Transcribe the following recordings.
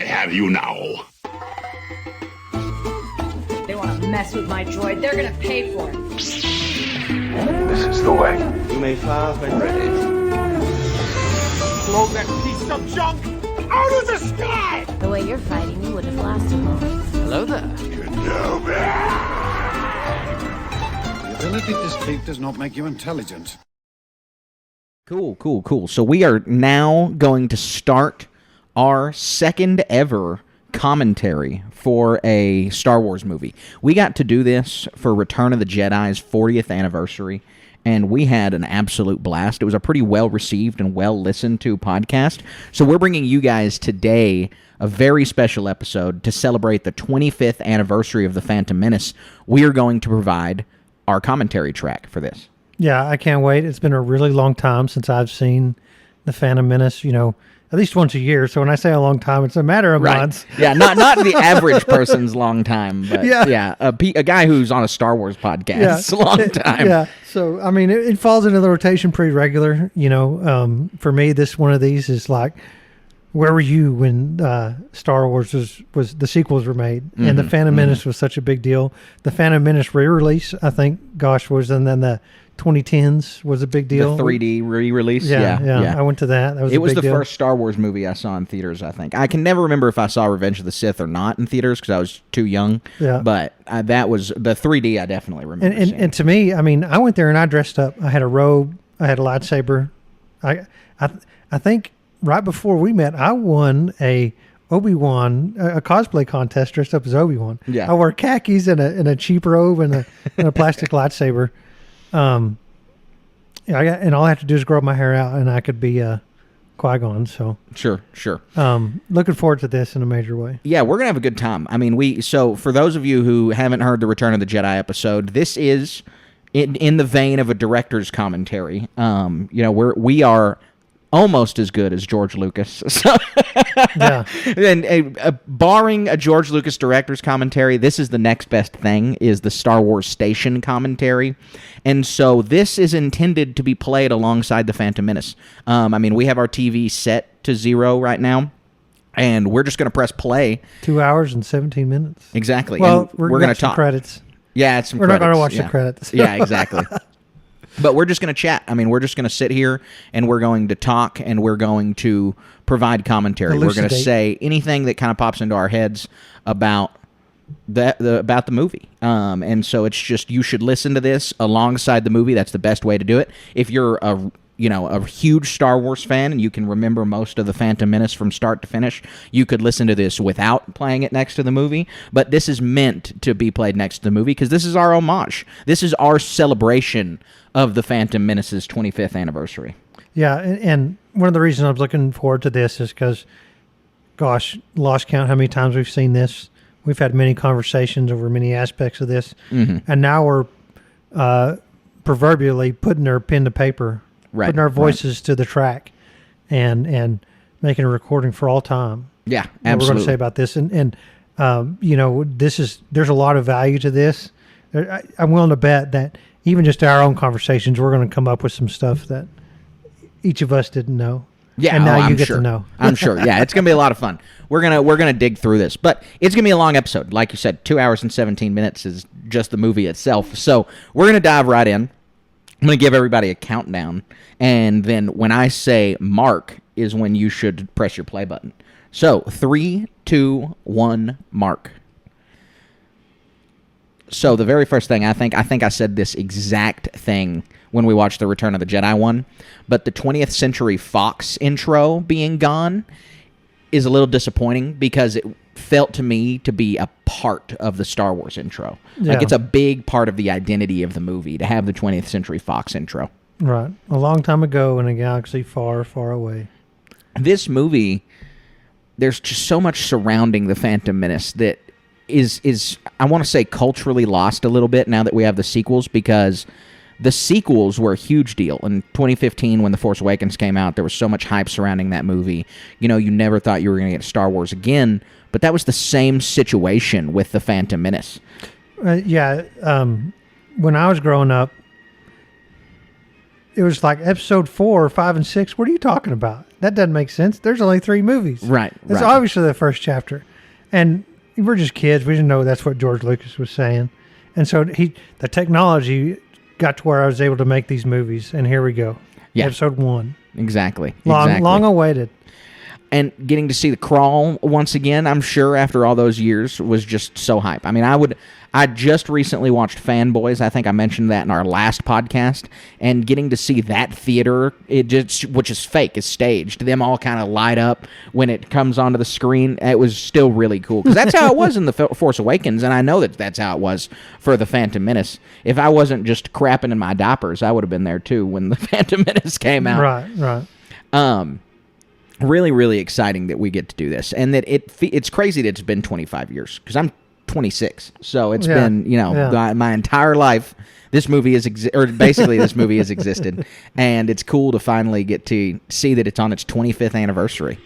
have you now. They want to mess with my droid. They're going to pay for it. This is the way. You may fire when ready. Blow that piece of junk out of the sky! The way you're fighting, you wouldn't have lasted long. Hello there. The ability to speak does not make you intelligent. Cool. So we are now going to start our second ever commentary for a Star Wars movie. We got to do this for Return of the Jedi's 40th anniversary, and we had an absolute blast. It was a pretty well-received and well-listened to podcast. So we're bringing you guys today a very special episode to celebrate the 25th anniversary of The Phantom Menace. We are going to provide our commentary track for this. Yeah, I can't wait. It's been a really long time since I've seen The Phantom Menace, at least once a year. So when I say a long time, it's a matter of months. Yeah, not the average person's long time, but a guy who's on a Star Wars podcast. Yeah. It's a long time. Yeah. So, I mean, it falls into the rotation pretty regular. For me, one of these is like, where were you when Star Wars was the sequels were made? And The Phantom Menace was such a big deal. The Phantom Menace re-release, I think, and then the 2010s was a big deal. The 3D re-release. Yeah. I went to that. It was the first Star Wars movie I saw in theaters, I think. I can never remember if I saw Revenge of the Sith or not in theaters because I was too young. Yeah. But that was the 3D I definitely remember seeing. And to me, I mean, I went there and I dressed up. I had a robe. I had a lightsaber. I think right before we met, I won a Obi-Wan, a cosplay contest dressed up as Obi-Wan. Yeah. I wore khakis and a cheap robe and a plastic lightsaber. And all I have to do is grow my hair out, and I could be Qui-Gon. So sure. Looking forward to this in a major way. Yeah, we're gonna have a good time. I mean, so for those of you who haven't heard the Return of the Jedi episode, this is in the vein of a director's commentary. We are almost as good as George Lucas. So yeah. And barring a George Lucas director's commentary, this is the next best thing, is the Star Wars Station commentary. And so this is intended to be played alongside The Phantom Menace. We have our TV set to 0 right now, and we're just going to press play. 2 hours and 17 minutes. Exactly. Well, and we're going to talk credits. Yeah, it's some We're credits. not going to watch the credits. Yeah, exactly. But we're just going to chat. I mean, we're just going to sit here and we're going to talk and we're going to provide commentary. Elucidate. We're going to say anything that kind of pops into our heads about the movie. And so it's just, you should listen to this alongside the movie. That's the best way to do it. If you're a huge Star Wars fan and you can remember most of the Phantom Menace from start to finish, you could listen to this without playing it next to the movie. But this is meant to be played next to the movie because this is our homage. This is our celebration of the Phantom Menace's 25th anniversary. Yeah, and one of the reasons I was looking forward to this is because, gosh, lost count how many times we've seen this. We've had many conversations over many aspects of this. Mm-hmm. And now we're proverbially putting our pen to paper. Right, putting our voices to the track and making a recording for all time. Yeah, absolutely. What we're going to say about this. And there's a lot of value to this. I'm willing to bet that even just our own conversations, we're going to come up with some stuff that each of us didn't know. Yeah, and now I'm you get sure. to know. I'm sure. Yeah, it's going to be a lot of fun. We're gonna dig through this, but it's going to be a long episode. Like you said, 2 hours and 17 minutes is just the movie itself. So we're going to dive right in. I'm going to give everybody a countdown, and then when I say mark is when you should press your play button. So 3, 2, 1, mark. So the very first thing, I think I said this exact thing when we watched the Return of the Jedi one, but the 20th Century Fox intro being gone is a little disappointing because it felt to me to be a part of the Star Wars intro. Yeah. Like, it's a big part of the identity of the movie to have the 20th Century Fox intro. Right. A long time ago in a galaxy far, far away. This movie, there's just so much surrounding the Phantom Menace that is I want to say culturally lost a little bit now that we have the sequels, because the sequels were a huge deal. In 2015, when The Force Awakens came out, there was so much hype surrounding that movie. You never thought you were going to get Star Wars again, but that was the same situation with The Phantom Menace. When I was growing up, it was like episode 4, 5, and 6. What are you talking about? That doesn't make sense. There's only 3 movies. Right. It's obviously the first chapter. And we're just kids. We didn't know that's what George Lucas was saying. And so the technology got to where I was able to make these movies. And here we go. Yeah. Episode 1. Exactly. Long awaited. And getting to see the crawl once again, I'm sure after all those years, was just so hype. I mean, I just recently watched Fanboys. I think I mentioned that in our last podcast. And getting to see that theater, which is fake, is staged. Them all kind of light up when it comes onto the screen. It was still really cool. Because that's how it was in The Force Awakens. And I know that's how it was for The Phantom Menace. If I wasn't just crapping in my diapers, I would have been there too when The Phantom Menace came out. Right. Really, really exciting that we get to do this, and that it's crazy that it's been 25 years, because I'm 26, so it's been, my entire life. This movie this movie has existed, and it's cool to finally get to see that it's on its 25th anniversary.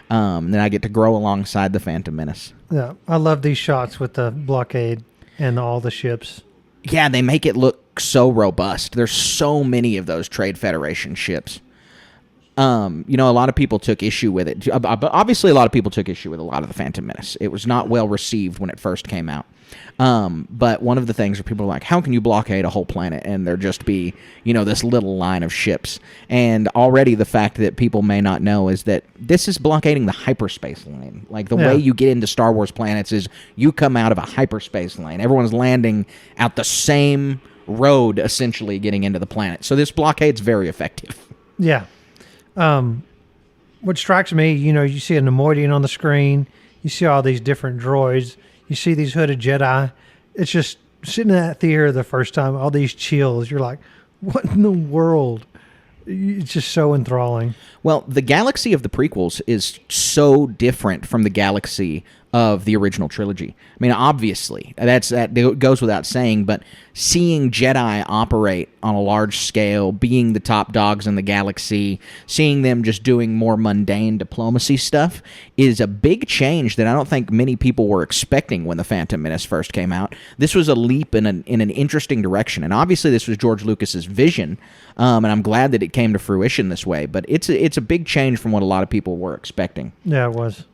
Then I get to grow alongside the Phantom Menace. Yeah, I love these shots with the blockade and all the ships. Yeah, they make it look so robust. There's so many of those Trade Federation ships. A lot of people took issue with it. Obviously, a lot of people took issue with a lot of the Phantom Menace. It was not well received when it first came out. But one of the things where people are like, how can you blockade a whole planet and there just be, this little line of ships? And already the fact that people may not know is that this is blockading the hyperspace lane. Like, the way you get into Star Wars planets is you come out of a hyperspace lane. Everyone's landing out the same road, essentially, getting into the planet. So this blockade's very effective. Yeah. What strikes me, you see a Neimoidian on the screen, you see all these different droids, you see these hooded Jedi. It's just sitting in that theater the first time, all these chills. You're like, what in the world? It's just so enthralling. Well, the galaxy of the prequels is so different from the galaxy of the original trilogy. I mean, obviously, that goes without saying, but seeing Jedi operate on a large scale, being the top dogs in the galaxy, seeing them just doing more mundane diplomacy stuff is a big change that I don't think many people were expecting when The Phantom Menace first came out. This was a leap in an interesting direction, and obviously this was George Lucas's vision, and I'm glad that it came to fruition this way, but it's a big change from what a lot of people were expecting. Yeah, it was.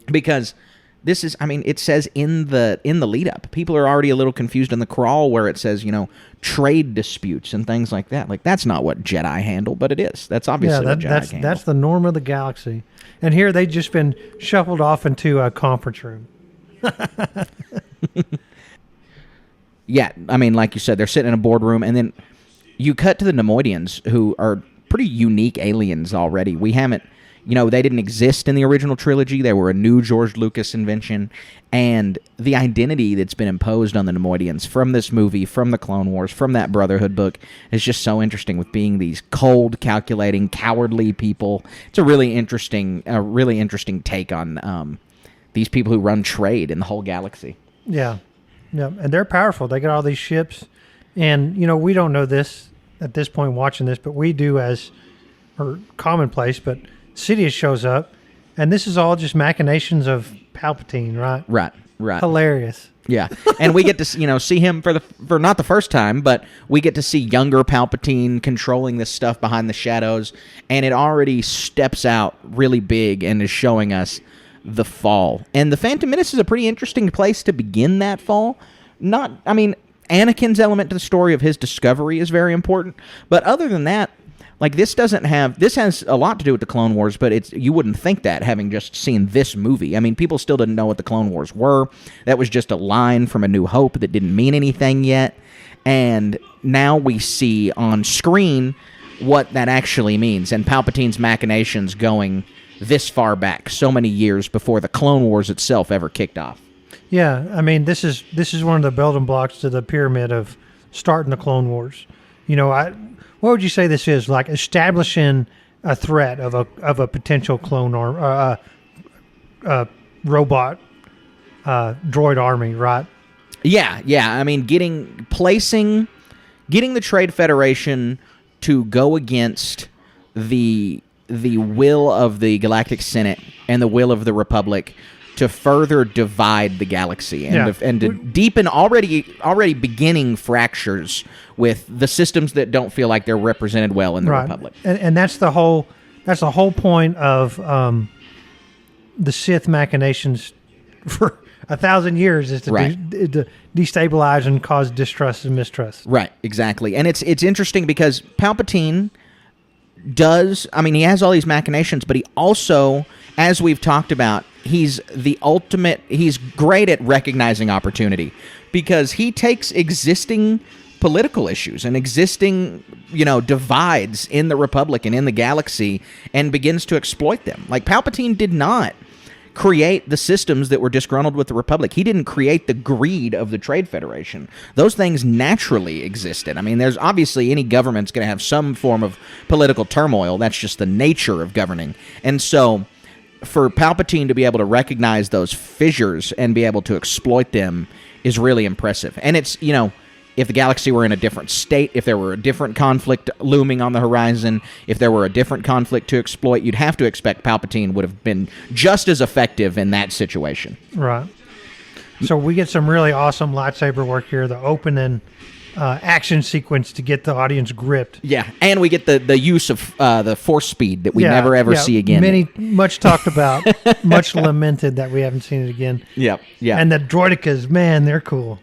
Because this is, it says in the lead up, people are already a little confused in the crawl where it says, trade disputes and things like that. Like, that's not what Jedi handle, but it is. That's obviously what Jedi handle. That's the norm of the galaxy. And here they've just been shuffled off into a conference room. Yeah, like you said, they're sitting in a boardroom, and then you cut to the Neimoidians, who are pretty unique aliens already. We haven't... they didn't exist in the original trilogy. They were a new George Lucas invention. And the identity that's been imposed on the Neimoidians from this movie, from the Clone Wars, from that Brotherhood book is just so interesting, with being these cold, calculating, cowardly people. It's a really interesting take on these people who run trade in the whole galaxy. Yeah. Yeah. And they're powerful. They got all these ships. And, we don't know this at this point watching this, but we do or commonplace, but Sidious shows up, and this is all just machinations of Palpatine, right? Right. Hilarious. Yeah, and we get to see him for not the first time, but we get to see younger Palpatine controlling this stuff behind the shadows, and it already steps out really big and is showing us the fall. And the Phantom Menace is a pretty interesting place to begin that fall. Anakin's element to the story of his discovery is very important, but other than that, this has a lot to do with the Clone Wars, but you wouldn't think that, having just seen this movie. People still didn't know what the Clone Wars were. That was just a line from A New Hope that didn't mean anything yet. And now we see on screen what that actually means, and Palpatine's machinations going this far back, so many years before the Clone Wars itself ever kicked off. Yeah, this is one of the building blocks to the pyramid of starting the Clone Wars. What would you say this is? Like establishing a threat of a potential clone or robot droid army, right? Yeah. Getting the Trade Federation to go against the will of the Galactic Senate and the will of the Republic to further divide the galaxy and, Yeah. and to deepen already beginning fractures with the systems that don't feel like they're represented well in the Republic. And that's the whole point of the Sith machinations for 1,000 years is to to destabilize and cause distrust and mistrust. Right, exactly. And it's interesting because Palpatine does, I mean, he has all these machinations, but he also, as we've talked about, he's great at recognizing opportunity because he takes existing political issues and existing, divides in the Republic and in the galaxy and begins to exploit them. Like, Palpatine did not create the systems that were disgruntled with the Republic. He didn't create the greed of the Trade Federation. Those things naturally existed. I mean, there's obviously any government's going to have some form of political turmoil. That's just the nature of governing. And so for Palpatine to be able to recognize those fissures and be able to exploit them is really impressive. And it's, if the galaxy were in a different state, if there were a different conflict looming on the horizon, if there were a different conflict to exploit, you'd have to expect Palpatine would have been just as effective in that situation. Right. So we get some really awesome lightsaber work here, the opening action sequence to get the audience gripped. Yeah, and we get the use of the force speed that we never ever see again. Much talked about, much lamented that we haven't seen it again. Yep, yeah. And the droidekas, man, they're cool.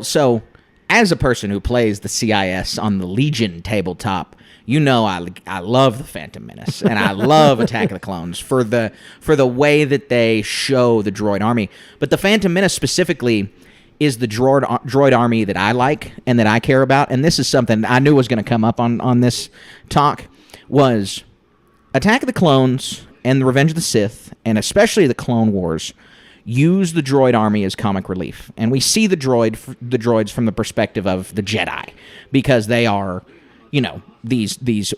So as a person who plays the CIS on the Legion tabletop, I love the Phantom Menace and I love Attack of the Clones for the way that they show the droid army. But the Phantom Menace specifically is the droid army that I like and that I care about. And this is something I knew was going to come up on this talk, was Attack of the Clones and the Revenge of the Sith, and especially the Clone Wars, use the droid army as comic relief. And we see the droids from the perspective of the Jedi, because they are, these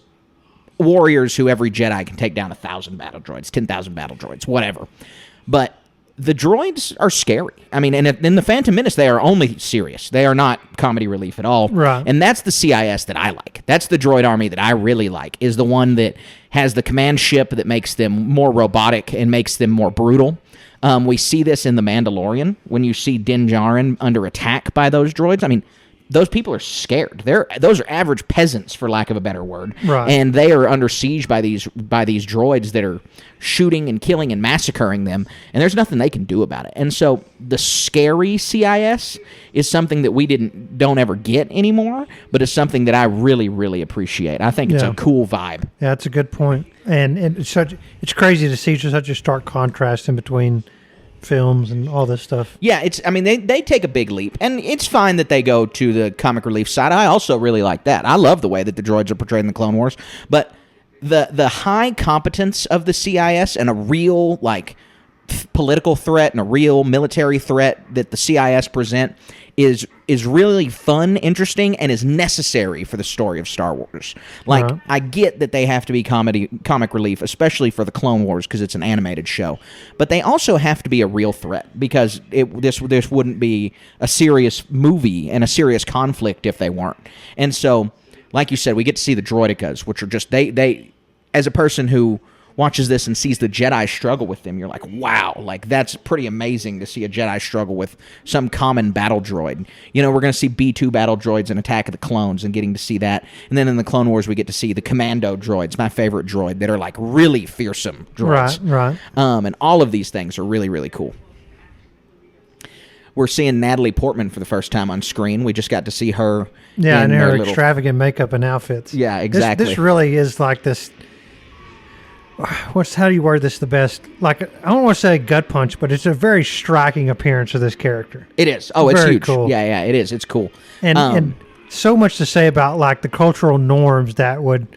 warriors who every Jedi can take down 1,000 battle droids, 10,000 battle droids, whatever. But the droids are scary. I mean, and in the Phantom Menace, they are only serious. They are not comedy relief at all. Right. And that's the CIS that I like. That's the droid army that I really like, is the one that has the command ship that makes them more robotic and makes them more brutal. We see this in The Mandalorian when you see Din Djarin under attack by those droids. I mean, those people are scared. Those are average peasants, for lack of a better word. Right. And they are under siege by these droids that are shooting and killing and massacring them, and there's nothing they can do about it. And so the scary CIS is something that we don't ever get anymore, but it's something that I really, really appreciate. I think it's a cool vibe. Yeah, that's a good point. And it's crazy to see such a stark contrast in between films and all this stuff. Yeah, they take a big leap, and it's fine that they go to the comic relief side. I also really like that. I love the way that the droids are portrayed in the Clone Wars, but the high competence of the CIS and a real political threat and a real military threat that the CIS present is really fun, interesting, and is necessary for the story of Star Wars. I get that they have to be comic relief, especially for the Clone Wars, because it's an animated show. But they also have to be a real threat, because this wouldn't be a serious movie and a serious conflict if they weren't. And so, like you said, we get to see the droidekas, which are just, they as a person who watches this and sees the Jedi struggle with them, you're like, wow, that's pretty amazing to see a Jedi struggle with some common battle droid. We're going to see B-2 battle droids in Attack of the Clones and getting to see that. And then in the Clone Wars, we get to see the commando droids, my favorite droid, that are really fearsome droids. Right. And all of these things are really, really cool. We're seeing Natalie Portman for the first time on screen. We just got to see her. Yeah, in her extravagant makeup and outfits. Yeah, exactly. This really is like this. How do you word this the best? I don't want to say gut punch, but it's a very striking appearance of this character. It is. Oh, it's very huge. Cool. Yeah, it is. It's cool. And so much to say about the cultural norms that would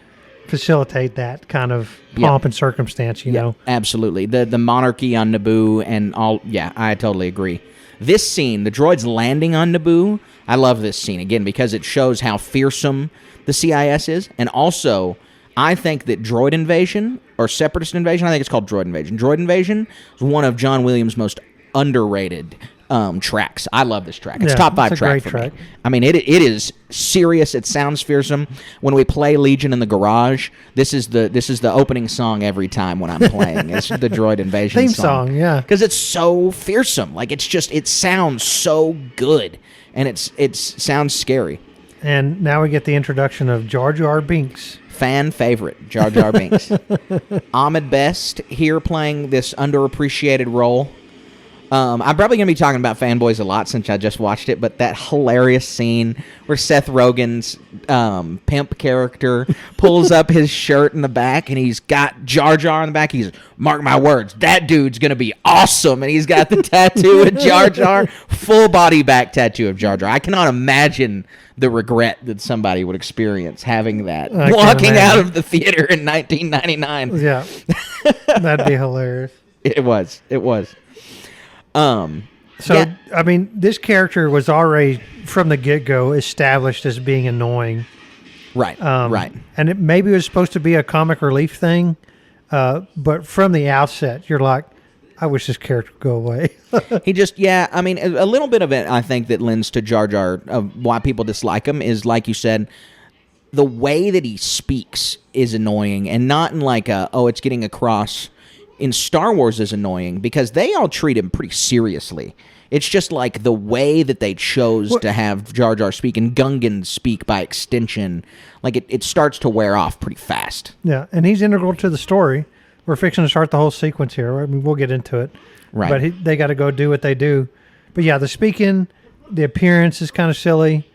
facilitate that kind of pomp and circumstance, you know? Absolutely. The monarchy on Naboo and all. Yeah, I totally agree. This scene, the droids landing on Naboo, I love this scene, again, because it shows how fearsome the CIS is, and also I think that Droid Invasion, or Separatist Invasion, I think it's called Droid Invasion. Droid Invasion is one of John Williams' most underrated tracks. I love this track. It's Yeah, top 5 it's a track great for track. me. I mean, it is serious. It sounds fearsome. When we play Legion in the garage, this is the opening song every time when I'm playing. It's the Droid Invasion Theme song, yeah. because it's so fearsome. Like it sounds so good, and it sounds scary. And now we get the introduction of Jar Jar Binks. Fan favorite, Jar Jar Binks. Ahmed Best here playing this underappreciated role. I'm probably going to be talking about Fanboys a lot since I just watched it, but that hilarious scene where Seth Rogen's pimp character pulls up his shirt in the back and he's got Jar Jar in the back. He's, mark my words, that dude's going to be awesome. And he's got the tattoo of Jar Jar, full body back tattoo of Jar Jar. I cannot imagine the regret that somebody would experience having that walking out of the theater in 1999. Yeah, that'd be hilarious. It was. So, Yeah. I mean, this character was already from the get-go established as being annoying. Right, right. And maybe it was supposed to be a comic relief thing, but from the outset, you're like, I wish this character would go away. He just, I mean, a little bit of it, I think, that lends to Jar Jar, of why people dislike him, is, like you said, the way that he speaks is annoying, and not in like it's getting across. In Star Wars is annoying because they all treat him pretty seriously. It's just like the way that they chose to have Jar Jar speak and Gungan speak by extension, like it starts to wear off pretty fast. Yeah, and he's integral to the story. We're fixing to start the whole sequence here. I mean, we'll get into it. Right. But they got to go do what they do. But yeah, the speaking, the appearance is kind of silly.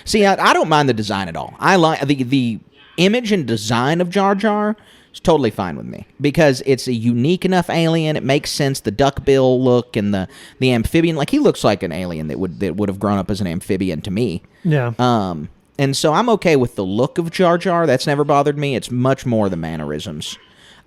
See, I don't mind the design at all. I like the image and design of Jar Jar. It's totally fine with me because it's a unique enough alien. It makes sense. The duckbill look and the amphibian, like he looks like an alien that would have grown up as an amphibian to me. Yeah. And so I'm okay with the look of Jar Jar. That's never bothered me. It's much more the mannerisms.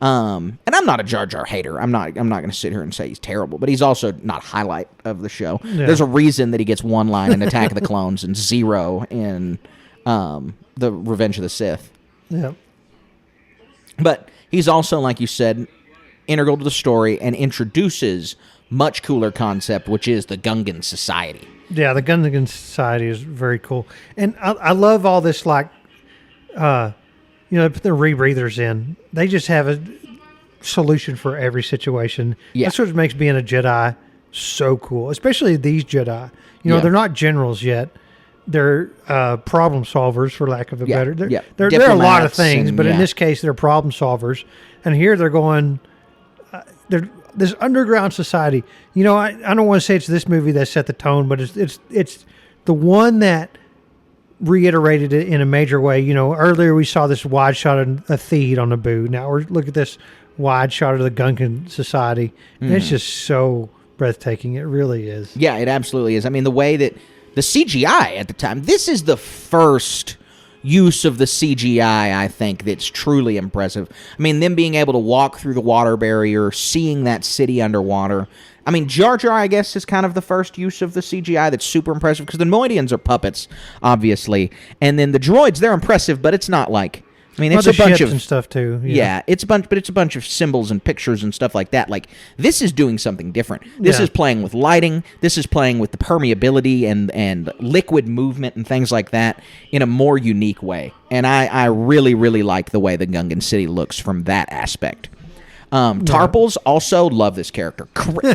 And I'm not a Jar Jar hater. I'm not going to sit here and say he's terrible, but he's also not a highlight of the show. Yeah. There's a reason that he gets 1 line in Attack of the Clones and 0 in the Revenge of the Sith. Yeah. But he's also, like you said, integral to the story and introduces much cooler concept, which is the Gungan Society. Yeah, the Gungan Society is very cool. And I love all this, like, they put the rebreathers in. They just have a solution for every situation. Yeah. That's what makes being a Jedi so cool, especially these Jedi. They're not generals yet. They're problem solvers, for lack of a better. They're a lot of things, but in this case, they're problem solvers. And here they're going. They're this underground society. I don't want to say it's this movie that set the tone, but it's the one that reiterated it in a major way. Earlier we saw this wide shot of a Theed on Naboo. Now we're look at this wide shot of the Gungan Society. And it's just so breathtaking. It really is. Yeah, it absolutely is. I mean, the way that the CGI at the time, this is the first use of the CGI, I think, that's truly impressive. I mean, them being able to walk through the water barrier, seeing that city underwater. I mean, Jar Jar, I guess, is kind of the first use of the CGI that's super impressive, because the Noidians are puppets, obviously. And then the droids, they're impressive, but it's not like... I mean, it's a bunch of and stuff too. Yeah, it's a bunch of symbols and pictures and stuff like that. Like, this is doing something different. This is playing with lighting. This is playing with the permeability and liquid movement and things like that in a more unique way. And I really, really like the way the Gungan City looks from that aspect. Tarpals also love this character.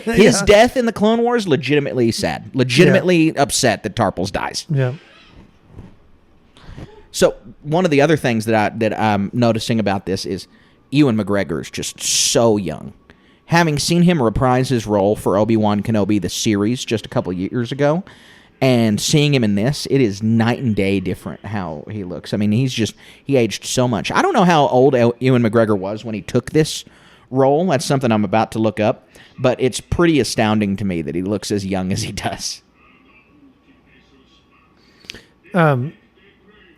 His death in the Clone Wars, legitimately sad. Legitimately upset that Tarpals dies. Yeah. So one of the other things that I'm noticing about this is Ewan McGregor is just so young. Having seen him reprise his role for Obi-Wan Kenobi, the series, just a couple years ago, and seeing him in this, it is night and day different how he looks. I mean, he aged so much. I don't know how old Ewan McGregor was when he took this role. That's something I'm about to look up, but it's pretty astounding to me that he looks as young as he does.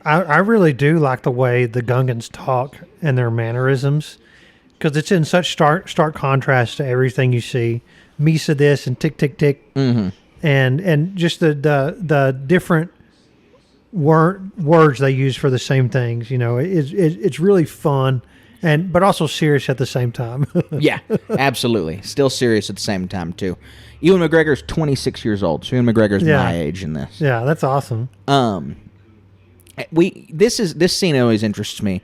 I really do like the way the Gungans talk and their mannerisms, because it's in such stark contrast to everything you see. Misa this and tick tick tick, and just the different words they use for the same things. It's really fun, but also serious at the same time. Yeah, absolutely. Still serious at the same time too. Ewan McGregor's 26 years old. So Ewan McGregor's my age in this. Yeah, that's awesome. This scene always interests me.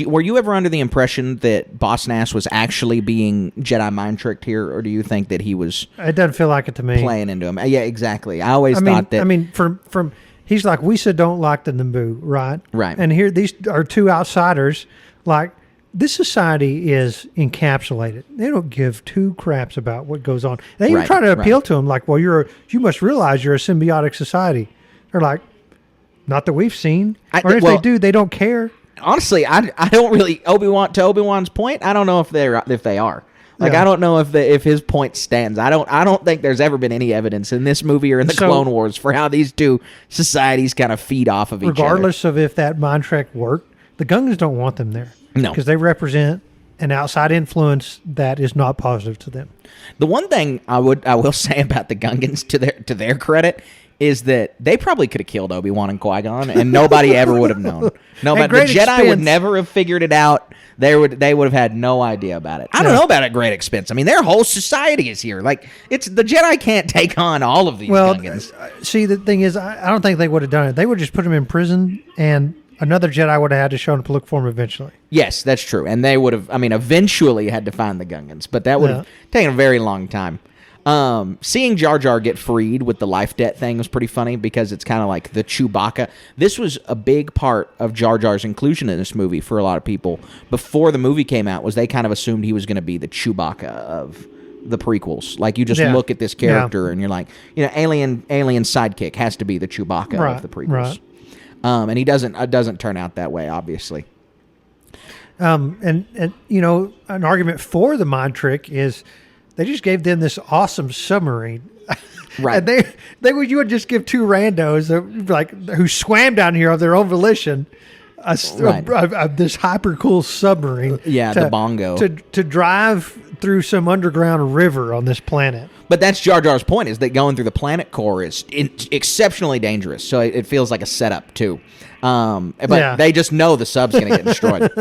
Were you ever under the impression that Boss Nass was actually being Jedi mind tricked here, or do you think that he was? It doesn't feel like it to me. Playing into him. Yeah, exactly. I always thought that. I mean, from he's like, we don't like the Naboo, right? Right. And here these are two outsiders. Like, this society is encapsulated. They don't give two craps about what goes on. They even try to appeal to him, like, well, you must realize you're a symbiotic society. They're like, not that we've seen, or if they do, they don't care. Honestly, I don't really Obi-Wan's point. I don't know if they are. Like, I don't know if his point stands. I don't think there's ever been any evidence in this movie or in the Clone Wars for how these two societies kind of feed off of each other. Regardless of if that mind trick worked, the Gungans don't want them there. No, because they represent an outside influence that is not positive to them. The one thing I will say about the Gungans, to their credit, is that they probably could have killed Obi-Wan and Qui-Gon, and nobody ever would have known. Nobody, the Jedi would never have figured it out. They would have had no idea about it. I don't know about at great expense. I mean, their whole society is here. Like, the Jedi can't take on all of these Gungans. See, the thing is, I don't think they would have done it. They would just put them in prison, and another Jedi would have had to show up to look for them eventually. Yes, that's true. And they would have, eventually had to find the Gungans, but that would have taken a very long time. Seeing Jar Jar get freed with the life debt thing was pretty funny because it's kind of like the Chewbacca. This was a big part of Jar Jar's inclusion in this movie for a lot of people. Before the movie came out, was they kind of assumed he was going to be the Chewbacca of the prequels. Like, you just look at this character and you're like, alien sidekick has to be the Chewbacca of the prequels. Right. And he doesn't turn out that way, obviously. And an argument for the mind trick is they just gave them this awesome submarine. Right. And you would just give two randos who swam down here of their own volition this hyper cool submarine. The Bongo. To drive through some underground river on this planet. But that's Jar Jar's point, is that going through the planet core is exceptionally dangerous. So it feels like a setup too. But they just know the sub's going to get destroyed.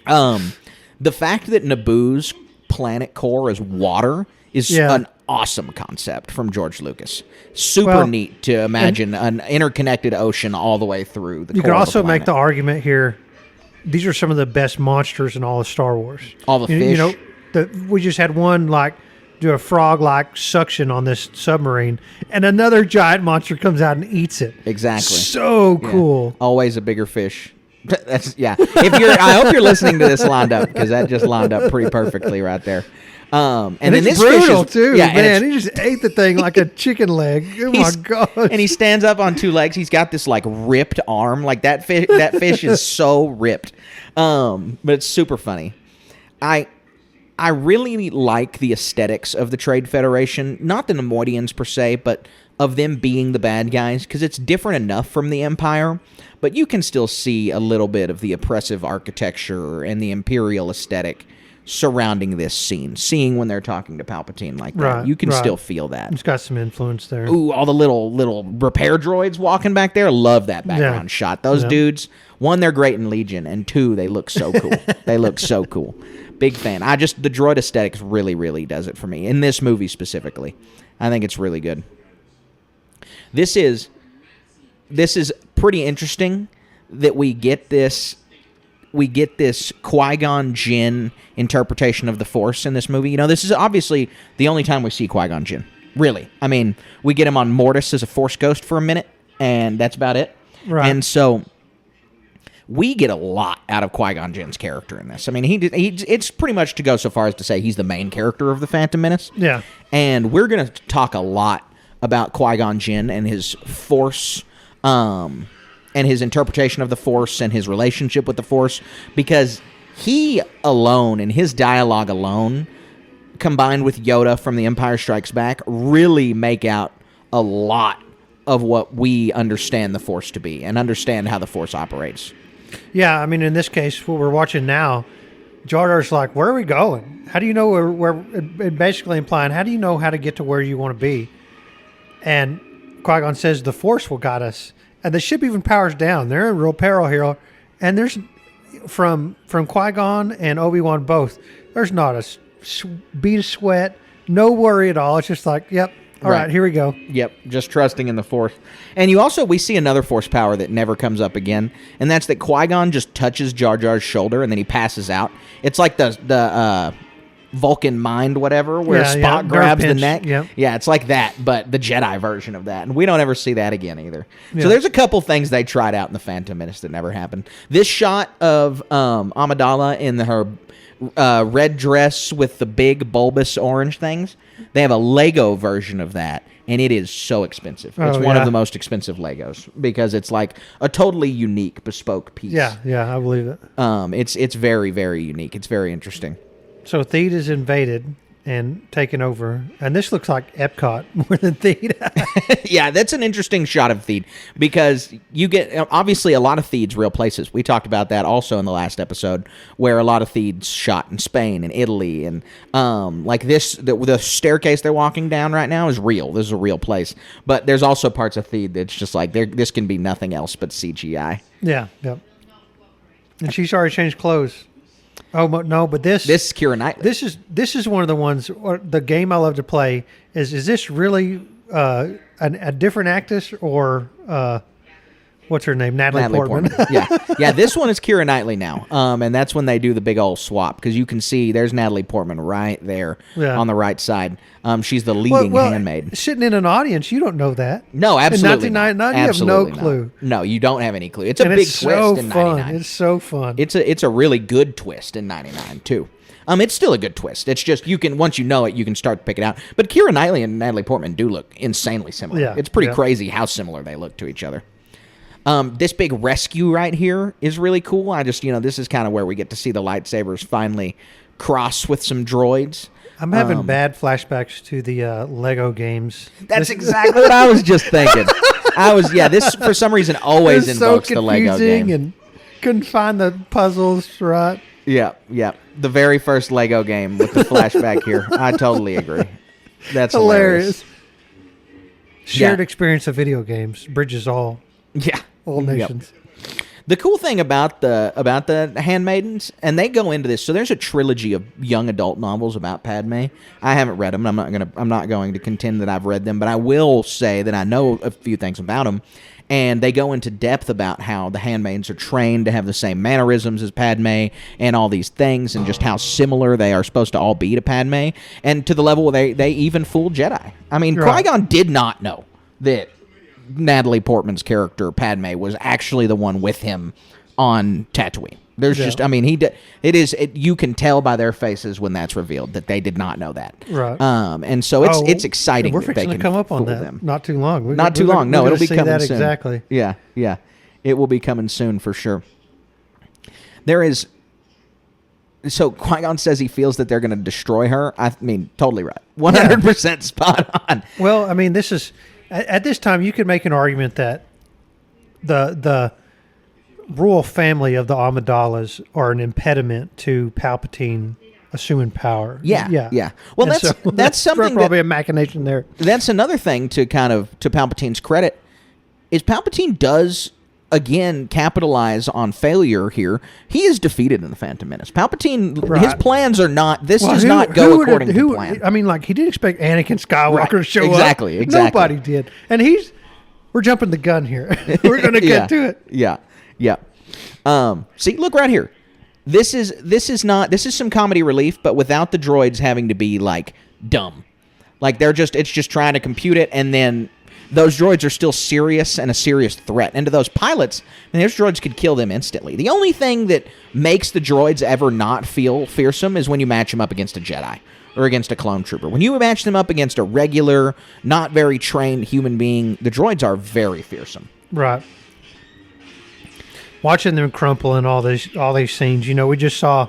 The fact that Naboo's planet core is water is an awesome concept from George Lucas. Super neat to imagine an interconnected ocean all the way through the core. You could also of the make the argument here, these are some of the best monsters in all of Star Wars. All the fish. We just had one do a frog-like suction on this submarine, and another giant monster comes out and eats it. Exactly. So cool. Always a bigger fish. I hope you're listening to this lined up, because that just lined up pretty perfectly right there. And then it's this brutal fish is, too, yeah, man. He just ate the thing like a chicken leg. Oh my gosh! And he stands up on two legs. He's got this ripped arm. Like that fish. That fish is so ripped. But it's super funny. I really like the aesthetics of the Trade Federation. Not the Nemoidians per se, but of them being the bad guys, because it's different enough from the Empire, but you can still see a little bit of the oppressive architecture and the Imperial aesthetic surrounding this scene. Seeing when they're talking to Palpatine like that, you can still feel that. It's got some influence there. Ooh, all the little repair droids walking back there. Love that background shot. Those dudes, one, they're great in Legion, and two, they look so cool. They look so cool. Big fan. The droid aesthetics really, really does it for me. In this movie specifically, I think it's really good. This is pretty interesting that we get this Qui-Gon Jinn interpretation of the Force in this movie. This is obviously the only time we see Qui-Gon Jinn. Really. I mean, we get him on Mortis as a Force ghost for a minute, and that's about it. Right. And so we get a lot out of Qui-Gon Jinn's character in this. I mean, it's pretty much to go so far as to say he's the main character of the Phantom Menace. Yeah. And we're going to talk a lot about Qui-Gon Jinn and his Force, and his interpretation of the Force and his relationship with the Force, because he alone and his dialogue alone, combined with Yoda from The Empire Strikes Back, really make out a lot of what we understand the Force to be and understand how the Force operates. Yeah, I mean, in this case, what we're watching now, Jar Jar's like, where are we going? How do you know where basically implying, how do you know how to get to where you want to be? And Qui-Gon says the Force will guide us. And the ship even powers down. They're in real peril here. And from Qui-Gon and Obi-Wan both, there's not a bead of sweat, no worry at all. It's just like, yep, all right, here we go. Yep, just trusting in the Force. And we see another Force power that never comes up again, and that's that Qui-Gon just touches Jar Jar's shoulder and then he passes out. It's like the Vulcan mind whatever, where Spock grabs the neck. Yep. Yeah, it's like that, but the Jedi version of that. And we don't ever see that again either. Yeah. So there's a couple things they tried out in the Phantom Menace that never happened. This shot of Amidala in her red dress with the big bulbous orange things, they have a Lego version of that, and it is so expensive. It's one of the most expensive Legos because it's like a totally unique, bespoke piece. Yeah, I believe it. It's very, very unique. It's very interesting. So Theed is invaded and taken over, and this looks like Epcot more than Theed. Yeah, that's an interesting shot of Theed because you get obviously a lot of Theed's real places. We talked about that also in the last episode, where a lot of Theed's shot in Spain and Italy, and like this, the staircase they're walking down right now is real. This is a real place, but there's also parts of Theed that's just like this can be nothing else but CGI. Yeah. And she's already changed clothes. Oh no! But this is Keira Knightley. This is one of the ones. Or the game I love to play is this really a different actress or what's her name? Natalie Portman. yeah. This one is Keira Knightley now, and that's when they do the big old swap because you can see there's Natalie Portman right there on the right side. She's the leading handmaid. Sitting in an audience, you don't know that. No, absolutely. In 1999, you have no clue. No, you don't have any clue. It's a big twist in 99. It's so fun. It's a really good twist in 99 too. It's still a good twist. It's just once you know it, you can start to pick it out. But Keira Knightley and Natalie Portman do look insanely similar. Yeah, it's pretty crazy how similar they look to each other. This big rescue right here is really cool. This is kind of where we get to see the lightsabers finally cross with some droids. I'm having bad flashbacks to the Lego games. That's exactly what I was just thinking. This for some reason always invokes the Lego game. And couldn't find the puzzles right. Yeah. The very first Lego game with the flashback here. I totally agree. That's hilarious. Shared experience of video games bridges all. Yeah. All nations. Yep. The cool thing about the handmaidens, and they go into this, so there's a trilogy of young adult novels about Padme. I haven't read them, and I'm not going to contend that I've read them, but I will say that I know a few things about them. And they go into depth about how the handmaidens are trained to have the same mannerisms as Padme and all these things, and just how similar they are supposed to all be to Padme, and to the level where they even fool Jedi. I mean, Qui-Gon did not know that Natalie Portman's character Padme was actually the one with him on Tatooine. There's you can tell by their faces when that's revealed that they did not know that. Right. And so it's exciting. We're that they fixing can to come up on fool that. them. Not too long. No, it'll be coming soon. Exactly. Yeah. It will be coming soon for sure. There is. So Qui-Gon says he feels that they're going to destroy her. I mean, totally right. 100% spot on. Well, I mean, this is at this time you could make an argument that the royal family of the Amidalas are an impediment to Palpatine assuming power. Yeah. Well, that's something probably a machination there. That's another thing to Palpatine's credit is Palpatine does again capitalize on failure here. He is defeated in the Phantom Menace. Palpatine, his plans are not. This does not go according to plan. I mean, like he did expect Anakin Skywalker to show up. Exactly. Nobody did, and we're jumping the gun here. We're going to get to it. Yeah. See, look right here. This is some comedy relief, but without the droids having to be like dumb. Like it's just trying to compute it, and then those droids are still serious and a serious threat. And to those pilots, those droids could kill them instantly. The only thing that makes the droids ever not feel fearsome is when you match them up against a Jedi or against a clone trooper. When you match them up against a regular, not very trained human being, the droids are very fearsome. Right. Watching them crumple in all these scenes, we just saw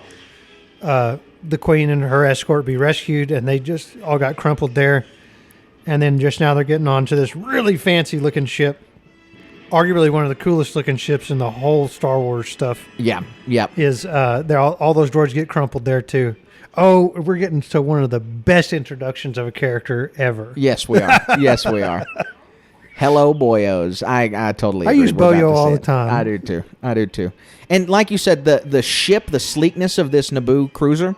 the Queen and her escort be rescued, and they just all got crumpled there. And then just now they're getting onto this really fancy looking ship, arguably one of the coolest looking ships in the whole Star Wars stuff. Yeah. Is all those droids get crumpled there too. Oh, we're getting to one of the best introductions of a character ever. Yes, we are. Hello, boyos. I totally I agree. use We're about boyo to all see the it. time. I do too. And like you said, the ship, the sleekness of this Naboo cruiser,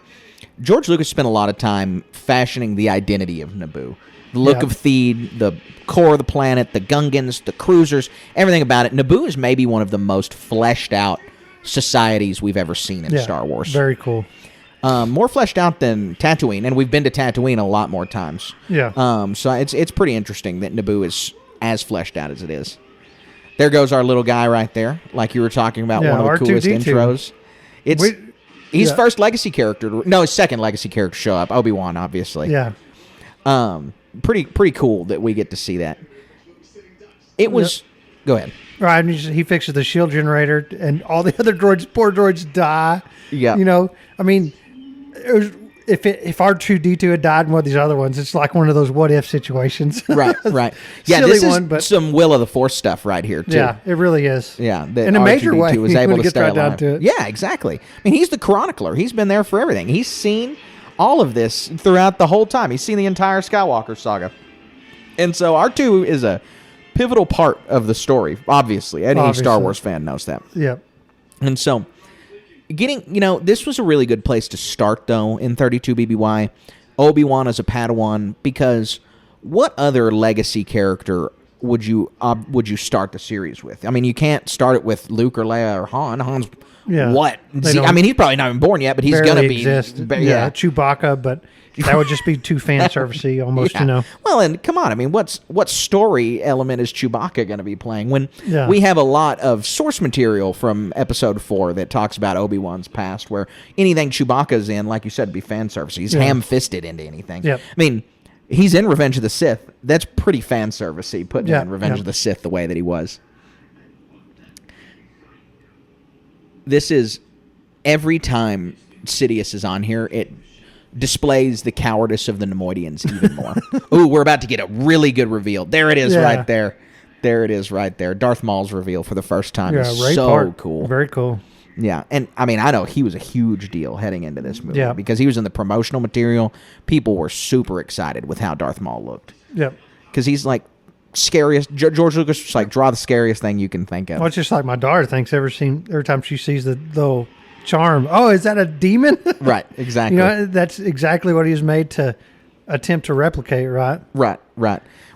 George Lucas spent a lot of time fashioning the identity of Naboo. The look of Theed, the core of the planet, the Gungans, the cruisers, everything about it. Naboo is maybe one of the most fleshed out societies we've ever seen in Star Wars. Very cool. More fleshed out than Tatooine, and we've been to Tatooine a lot more times. Yeah. So it's pretty interesting that Naboo is as fleshed out as it is. There goes our little guy right there, like you were talking about, Yeah, one of the coolest R2-D2. intros. He's first legacy character. No, his second legacy character to show up. Obi-Wan, obviously. Yeah. Pretty cool that we get to see that. It was. Go ahead. Right, and he fixes the shield generator, and all the other poor droids die. Yeah. You know, I mean, if R2-D2 had died in one of these other ones, it's like one of those what if situations. Right. Yeah, Silly this is one, but some Will of the Force stuff right here too. yeah, it really is. Yeah, that in a major way, R2-D2 was able when it to gets stay right down alive. to it. Yeah, exactly. I mean, he's the chronicler. He's been there for everything. He's seen all of this throughout the whole time. He's seen the entire Skywalker saga, and so R2 is a pivotal part of the story. Obviously, any Star Wars fan knows that. Yep. And so, this was a really good place to start, though, in 32 BBY. Obi-Wan as a Padawan, because what other legacy character would you start the series with? I mean, you can't start it with Luke or Leia or Han. Han's what? I mean, he's probably not even born yet, but he's going to be. Yeah, Chewbacca, but that would just be too fan servicey almost, Well, and come on, I mean, what story element is Chewbacca going to be playing when we have a lot of source material from Episode 4 that talks about Obi-Wan's past, where anything Chewbacca's in, like you said, would be fan service. He's ham-fisted into anything. Yep. I mean, he's in Revenge of the Sith. That's pretty fan servicey, putting him in Revenge of the Sith the way that he was. This is every time Sidious is on here, it displays the cowardice of the Nemoidians even more. Ooh, we're about to get a really good reveal. There it is right there. There it is right there. Darth Maul's reveal for the first time is so cool. Very cool. Yeah, and I mean, I know he was a huge deal heading into this movie because he was in the promotional material. People were super excited with how Darth Maul looked. Yep. Because he's like scariest. George Lucas was like, draw the scariest thing you can think of. Well, it's just like my daughter thinks every time she sees the little charm. Oh, is that a demon? Right, exactly. That's exactly what he was made to attempt to replicate, right? Right.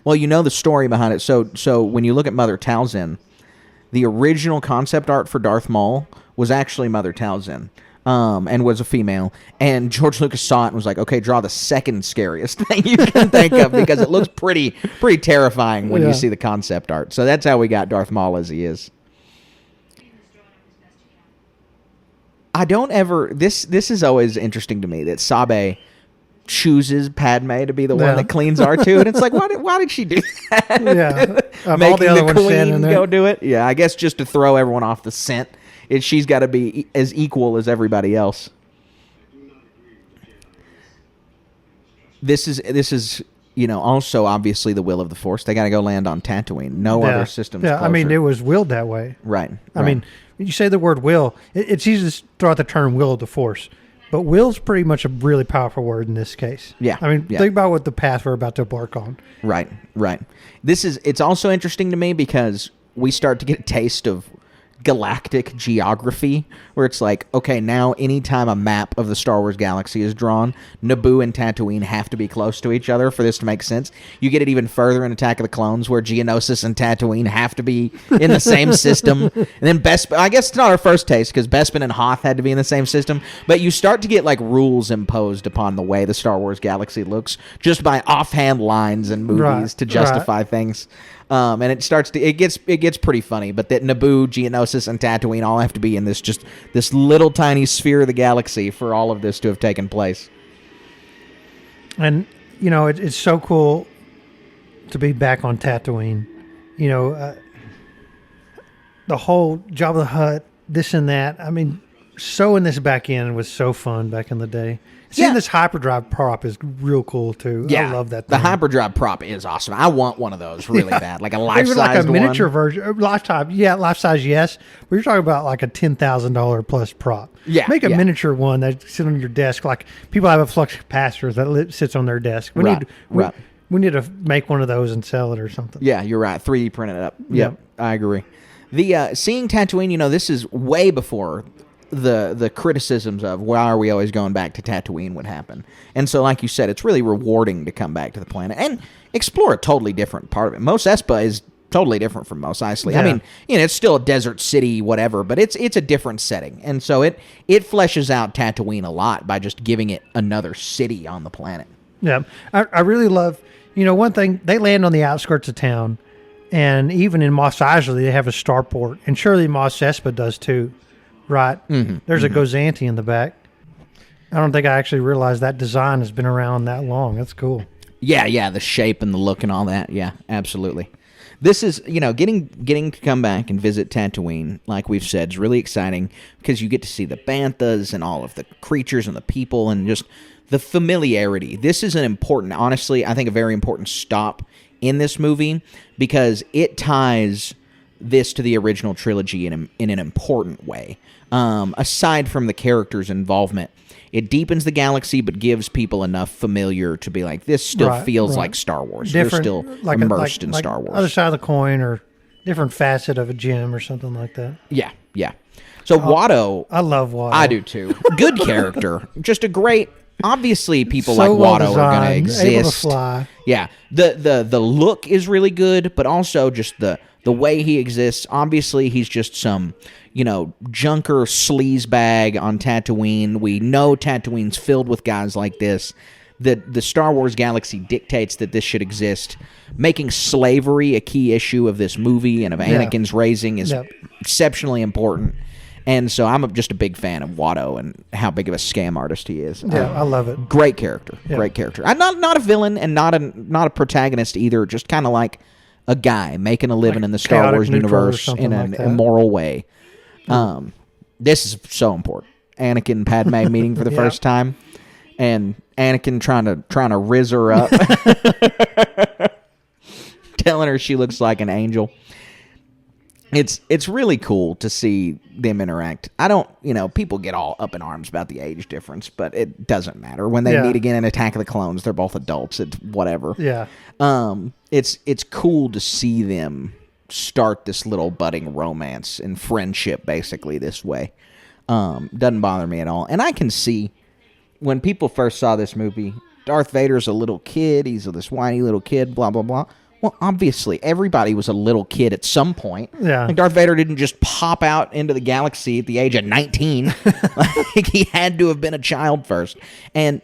Well, the story behind it. So when you look at Mother Talzin, the original concept art for Darth Maul was actually Mother Talzin, and was a female. And George Lucas saw it and was like, okay, draw the second scariest thing you can think of, because it looks pretty terrifying when you see the concept art. So that's how we got Darth Maul as he is. I don't ever. This is always interesting to me that Sabe chooses Padme to be the one that cleans R2, and it's like, why did she do that? Yeah, making all the other ones queen go do it. Yeah, I guess just to throw everyone off the scent. She's got to be as equal as everybody else. This is also obviously the will of the Force. They got to go land on Tatooine. No other systems. Yeah, I mean, it was willed that way. Right. I mean, you say the word will, it's easy to throw out the term will of the Force, but will's pretty much a really powerful word in this case. Yeah. I mean, think about what the path we're about to embark on. Right. It's also interesting to me because we start to get a taste of galactic geography, where it's like, okay, now anytime a map of the Star Wars galaxy is drawn, Naboo and Tatooine have to be close to each other for this to make sense. You get it even further in Attack of the Clones, where Geonosis and Tatooine have to be in the same system. And then I guess it's not our first taste, because Bespin and Hoth had to be in the same system, but you start to get like rules imposed upon the way the Star Wars galaxy looks just by offhand lines and movies to justify things. And it gets pretty funny, but that Naboo, Geonosis, and Tatooine all have to be in this little tiny sphere of the galaxy for all of this to have taken place. And it's so cool to be back on Tatooine. The whole Jabba the Hutt, this and that. I mean, sewing this back in was so fun back in the day. Seeing this hyperdrive prop is real cool too. Yeah, I love that thing. The hyperdrive prop is awesome. I want one of those really bad, like a life-size like a miniature one. version, lifetime. Yeah, life size. Yes, but you're talking about like a $10,000 plus prop. Yeah, make a miniature one that sits on your desk. Like people have a flux capacitor that sits on their desk. We need to make one of those and sell it or something. Yeah, you're right. 3D print it up. Yep, I agree. The seeing Tatooine, this is way before the criticisms of why are we always going back to Tatooine would happen. And so, like you said, it's really rewarding to come back to the planet and explore a totally different part of it. Mos Espa is totally different from Mos Eisley. Yeah. I mean, it's still a desert city, whatever, but it's a different setting. And so it fleshes out Tatooine a lot by just giving it another city on the planet. Yeah. I really love, one thing, they land on the outskirts of town, and even in Mos Eisley, they have a starport, and surely Mos Espa does too, right? Mm-hmm. There's a Gozanti in the back. I don't think I actually realized that design has been around that long. That's cool. Yeah, the shape and the look and all that. Yeah, absolutely. This is, getting to come back and visit Tatooine, like we've said, is really exciting because you get to see the banthas and all of the creatures and the people and just the familiarity. This is honestly, I think a very important stop in this movie because it ties this to the original trilogy in an important way. Aside from the characters' involvement, it deepens the galaxy, but gives people enough familiar to be like, this still feels like Star Wars. They're still immersed in Star Wars. Other side of the coin or different facet of a gem or something like that. Yeah. So Watto. I love Watto. I do too. Good character. Just a great. Obviously, people so like well Watto are going to exist. Able to fly. Yeah. The look is really good, but also just the way he exists. Obviously, he's just some, junker sleazebag on Tatooine. We know Tatooine's filled with guys like this. The Star Wars galaxy dictates that this should exist. Making slavery a key issue of this movie and of Anakin's raising is exceptionally important. And so I'm just a big fan of Watto and how big of a scam artist he is. Yeah, I love it. Great character. Yeah. Great character. I'm not a villain and not a protagonist either. Just kind of like a guy making a living in the Star Wars universe in an immoral way. This is so important. Anakin and Padme meeting for the first time, and Anakin trying to riz her up, telling her she looks like an angel. It's really cool to see them interact. I don't, people get all up in arms about the age difference, but it doesn't matter. When they meet again in Attack of the Clones, they're both adults. It's whatever. Yeah. It's cool to see them start this little budding romance and friendship basically this way. Doesn't bother me at all. And I can see when people first saw this movie, Darth Vader's a little kid. He's this whiny little kid, blah, blah, blah. Well, obviously, everybody was a little kid at some point. Yeah. Like Darth Vader didn't just pop out into the galaxy at the age of 19. Like, he had to have been a child first. And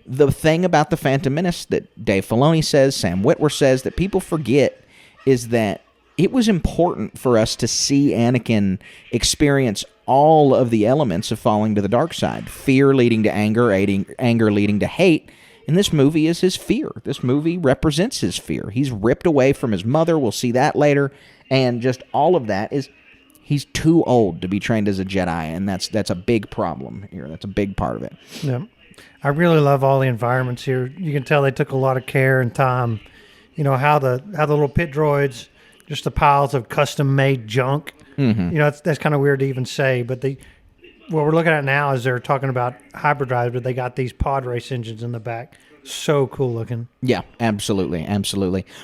the thing about The Phantom Menace that Dave Filoni says, Sam Witwer says, that people forget is that it was important for us to see Anakin experience all of the elements of falling to the dark side. Fear leading to anger, anger leading to hate. And this movie is his fear. This movie represents his fear. He's ripped away from his mother. We'll see that later. And just all of that is, he's too old to be trained as a Jedi, and that's a big problem here. That's a big part of it. Yeah. I really love all the environments here. You can tell they took a lot of care and time. How the little pit droids, just the piles of custom-made junk. Mm-hmm. That's kind of weird to even say, but what we're looking at now is they're talking about hyperdrive, but they got these pod race engines in the back. So cool looking. Yeah, absolutely.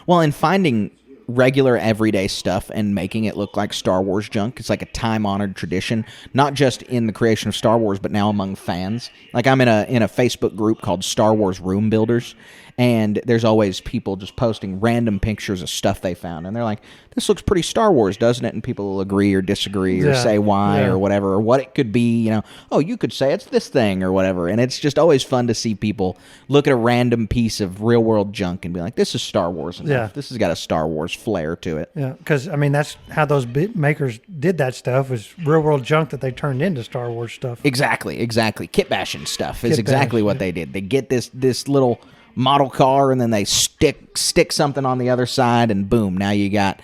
Well, and finding regular everyday stuff and making it look like Star Wars junk, it's like a time-honored tradition, not just in the creation of Star Wars, but now among fans. Like, I'm in a Facebook group called Star Wars Room Builders, and there's always people just posting random pictures of stuff they found, and they're like, this looks pretty Star Wars, doesn't it? And people will agree or disagree or say why or whatever, or what it could be, oh, you could say it's this thing or whatever. And it's just always fun to see people look at a random piece of real-world junk and be like, this is Star Wars enough. Yeah. This has got a Star Wars flair to it. Yeah, because, that's how those makers did that stuff, was real-world junk that they turned into Star Wars stuff. Exactly. Kit bashing stuff is exactly what they did. They get this little model car, and then they stick something on the other side, and boom, now you got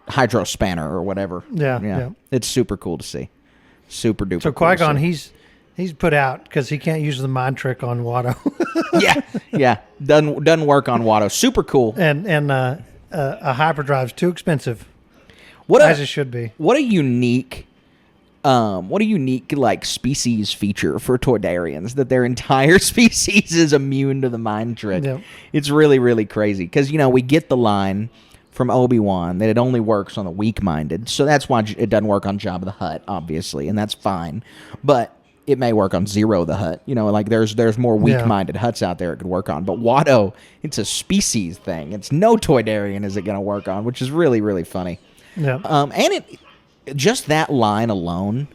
hydro spanner or whatever. Yeah. It's super cool to see. Super duper. So Qui-Gon, he's put out because he can't use the mind trick on Watto. yeah. Doesn't work on Watto. Super cool. And a hyperdrive's too expensive. As it should be. What a unique what a unique like species feature for Toydarians, that their entire species is immune to the mind trick. Yep. It's really, really crazy because we get the line from Obi-Wan that it only works on the weak-minded, so that's why it doesn't work on Jabba the Hutt, obviously, and that's fine. But it may work on Zero the Hutt. Like there's more weak-minded Hutts out there it could work on. But Watto, it's a species thing. It's no Toydarian is it going to work on, which is really, really funny. Yeah. And just that line alone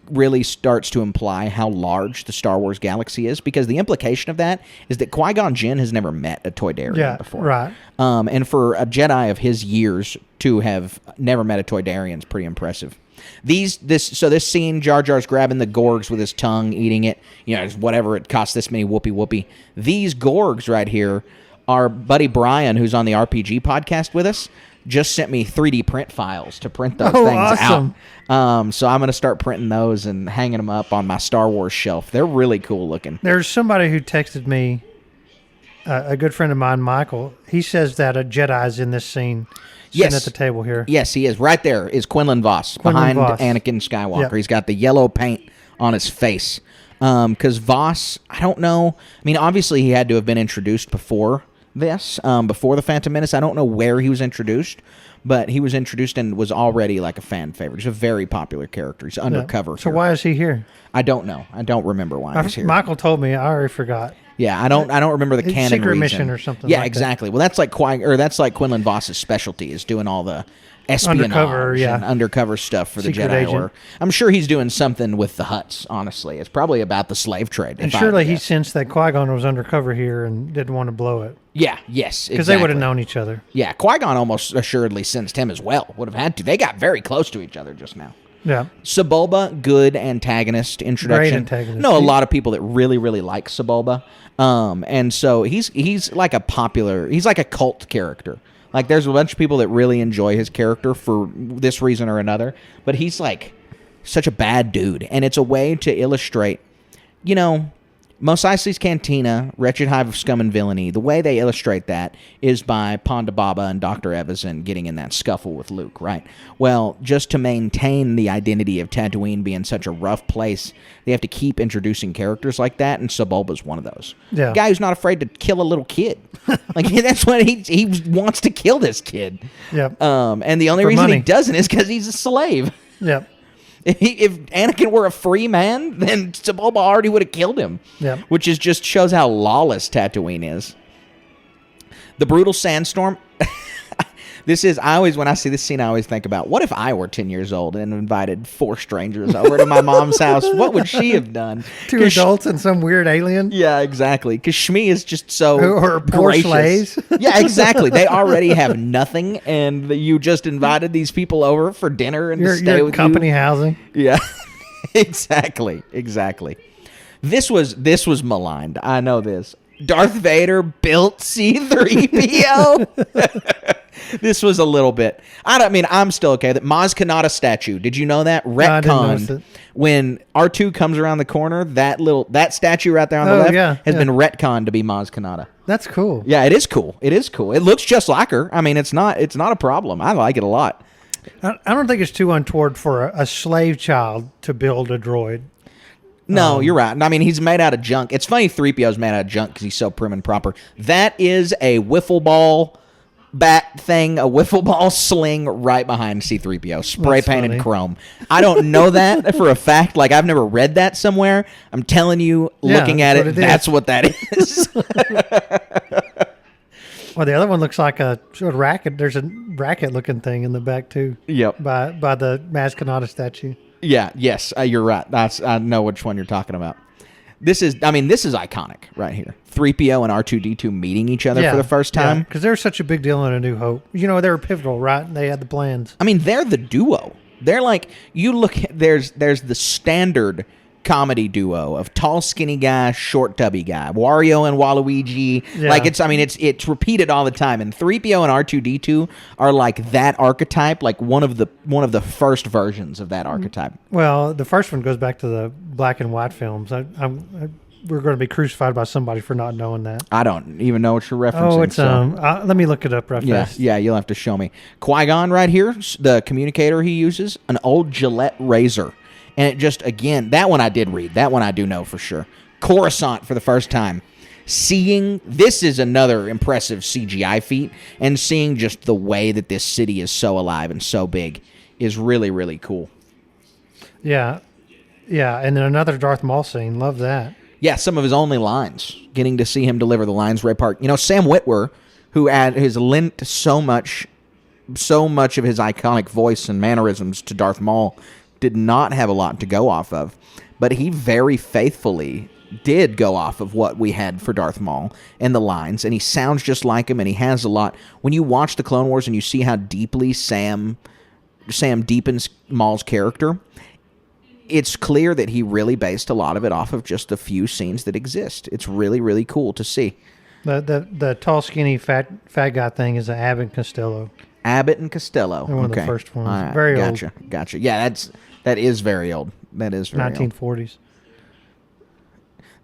really starts to imply how large the Star Wars galaxy is, because the implication of that is that Qui-Gon Jinn has never met a Toydarian before. Right. And for a Jedi of his years to have never met a Toydarian is pretty impressive. This scene, Jar Jar's grabbing the Gorgs with his tongue, eating it, whatever it costs this many whoopee. These Gorgs right here, our buddy Brian, who's on the RPG podcast with us, just sent me 3D print files to print those things awesome. out. So I'm going to start printing those and hanging them up on my Star Wars shelf. They're really cool looking. There's somebody who texted me, a good friend of mine, Michael. He says that a Jedi's in this scene, sitting at the table here. Yes, he is. Right there is Quinlan Vos behind Anakin Skywalker. Yep. He's got the yellow paint on his face. Because Vos, I don't know. I mean, obviously he had to have been introduced before this, before the Phantom Menace. I don't know where he was introduced, but he was introduced and was already like a fan favorite. He's a very popular character. He's undercover. So why is he here? I don't know. I don't remember why he's here. Michael told me. I already forgot. Yeah, I don't remember the canon secret reason. mission or something. Yeah, like exactly. Well, that's like Quinlan Voss's specialty, is doing all the espionage and undercover stuff for the Secret Jedi. agent. Or I'm sure he's doing something with the Hutts. Honestly, it's probably about the slave trade. And surely he sensed that Qui-Gon was undercover here and didn't want to blow it. Yeah. Yes. Because they would have known each other. Yeah, Qui-Gon almost assuredly sensed him as well. Would have had to. They got very close to each other just now. Yeah. Sebulba, good antagonist introduction. Great antagonist. I know a lot of people that really, really like Sebulba. And so he's like he's like a cult character. Like there's a bunch of people that really enjoy his character for this reason or another, but he's like such a bad dude. And it's a way to illustrate, Mos Eisley's Cantina, Wretched Hive of Scum and Villainy, the way they illustrate that is by Ponda Baba and Dr. Evazan getting in that scuffle with Luke, right? Well, just to maintain the identity of Tatooine being such a rough place, they have to keep introducing characters like that, and Sebulba's one of those. Yeah. A guy who's not afraid to kill a little kid. Like, that's what he wants to kill this kid. Yep. And the only For reason money. he doesn't is because he's a slave. Yep. If Anakin were a free man, then Sebulba already would have killed him. Yep. Which just shows how lawless Tatooine is. The brutal sandstorm. When I see this scene, I always think about, what if I were 10 years old and invited 4 strangers over to my mom's house? What would she have done? 2 adults and some weird alien? Yeah, exactly. Because Shmi is just so Or poor gracious. slaves. Yeah, exactly. They already have nothing, and you just invited these people over for dinner and to stay Your with company you. housing. Yeah, exactly. This was maligned. I know this. Darth Vader built C-3PO. This was a little bit. I'm still okay. That Maz Kanata statue. Did you know that? I didn't notice Retconned. it. When R2 comes around the corner, that statue right there on the left has been retconned to be Maz Kanata. That's cool. Yeah, it is cool. It looks just like her. I mean, it's not a problem. I like it a lot. I don't think it's too untoward for a slave child to build a droid. No, you're right. I mean, he's made out of junk. It's funny 3PO's made out of junk because he's so prim and proper. That is a wiffle ball bat thing, a wiffle ball sling right behind C-3PO. Spray painted funny. chrome. I don't know that for a fact. Like, I've never read that somewhere. I'm telling you, looking at it, that's what that is. Well, the other one looks like a sort of racket. There's a racket-looking thing in the back, too. Yep. By the Maz Kanata statue. Yeah, yes, you're right. I know which one you're talking about. This is iconic right here. 3PO and R2-D2 meeting each other for the first time. Because they're such a big deal in A New Hope. They were pivotal, right? They had the plans. I mean, they're the duo. They're like, you look at, there's the standard comedy duo of tall, skinny guy, short, tubby guy. Wario and Waluigi. Yeah. Like, it's repeated all the time. And 3PO and R2-D2 are like that archetype, like one of the first versions of that archetype. Well, the first one goes back to the black and white films. We're going to be crucified by somebody for not knowing that. I don't even know what you're referencing. Oh, it's let me look it up right fast. Yeah, you'll have to show me. Qui-Gon right here, the communicator he uses, an old Gillette razor. And it just, again, that one I did read. That one I do know for sure. Coruscant for the first time. Seeing, this is another impressive CGI feat, and seeing just the way that this city is so alive and so big is really, really cool. Yeah. Yeah, and then another Darth Maul scene. Love that. Yeah, some of his only lines. Getting to see him deliver the lines, Ray Park. Sam Witwer, who has lent so much of his iconic voice and mannerisms to Darth Maul, did not have a lot to go off of, but he very faithfully did go off of what we had for Darth Maul and the lines, and he sounds just like him, and he has a lot. When you watch the Clone Wars and you see how deeply Sam deepens Maul's character, it's clear that he really based a lot of it off of just a few scenes that exist. It's really, really cool to see. The tall, skinny, fat guy thing is an Abbott and Costello. Abbott and Costello. They're one of the first ones. Right. Very old. Gotcha. Yeah, that is very old. That is very 1940s. Old.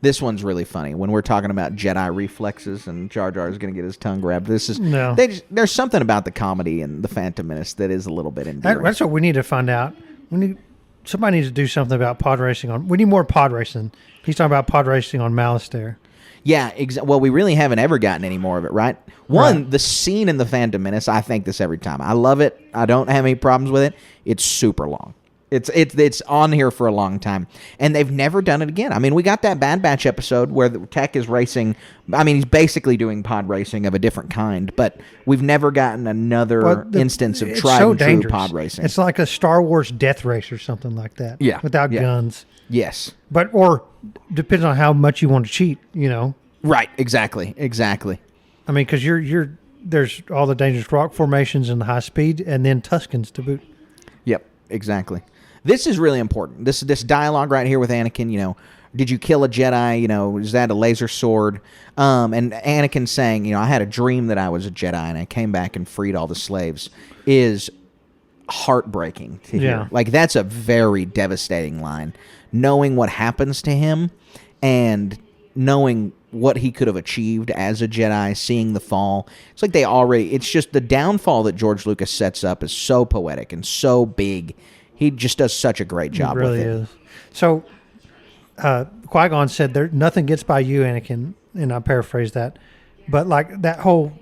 This one's really funny when we're talking about Jedi reflexes and Jar Jar is going to get his tongue grabbed. There's something about the comedy in the Phantom Menace that is a little bit endearing. That's what we need to find out. Somebody needs to do something about pod racing we need more pod racing. He's talking about pod racing on Malastare. Yeah, well, we really haven't ever gotten any more of it, right? The scene in the Phantom Menace, I think this every time. I love it. I don't have any problems with it. It's super long. It's on here for a long time, and they've never done it again. I mean, we got that Bad Batch episode where the Tech is racing. I mean, he's basically doing pod racing of a different kind, but we've never gotten another instance of tried and true pod racing. It's like a Star Wars death race or something like that. Yeah, without guns. Yes, or depends on how much you want to cheat. Right? Exactly. I mean, because there's all the dangerous rock formations and the high speed, and then Tuscans to boot. Yep, exactly. This is really important. This dialogue right here with Anakin, did you kill a Jedi? Is that a laser sword? And Anakin saying, I had a dream that I was a Jedi and I came back and freed all the slaves is heartbreaking to hear. Yeah. Like, that's a very devastating line. Knowing what happens to him and knowing what he could have achieved as a Jedi, seeing the fall. It's like it's just the downfall that George Lucas sets up is so poetic and so big. He just does such a great job with it. It really is. So, Qui-Gon said, nothing gets by you, Anakin, and I paraphrase that. But, like, that whole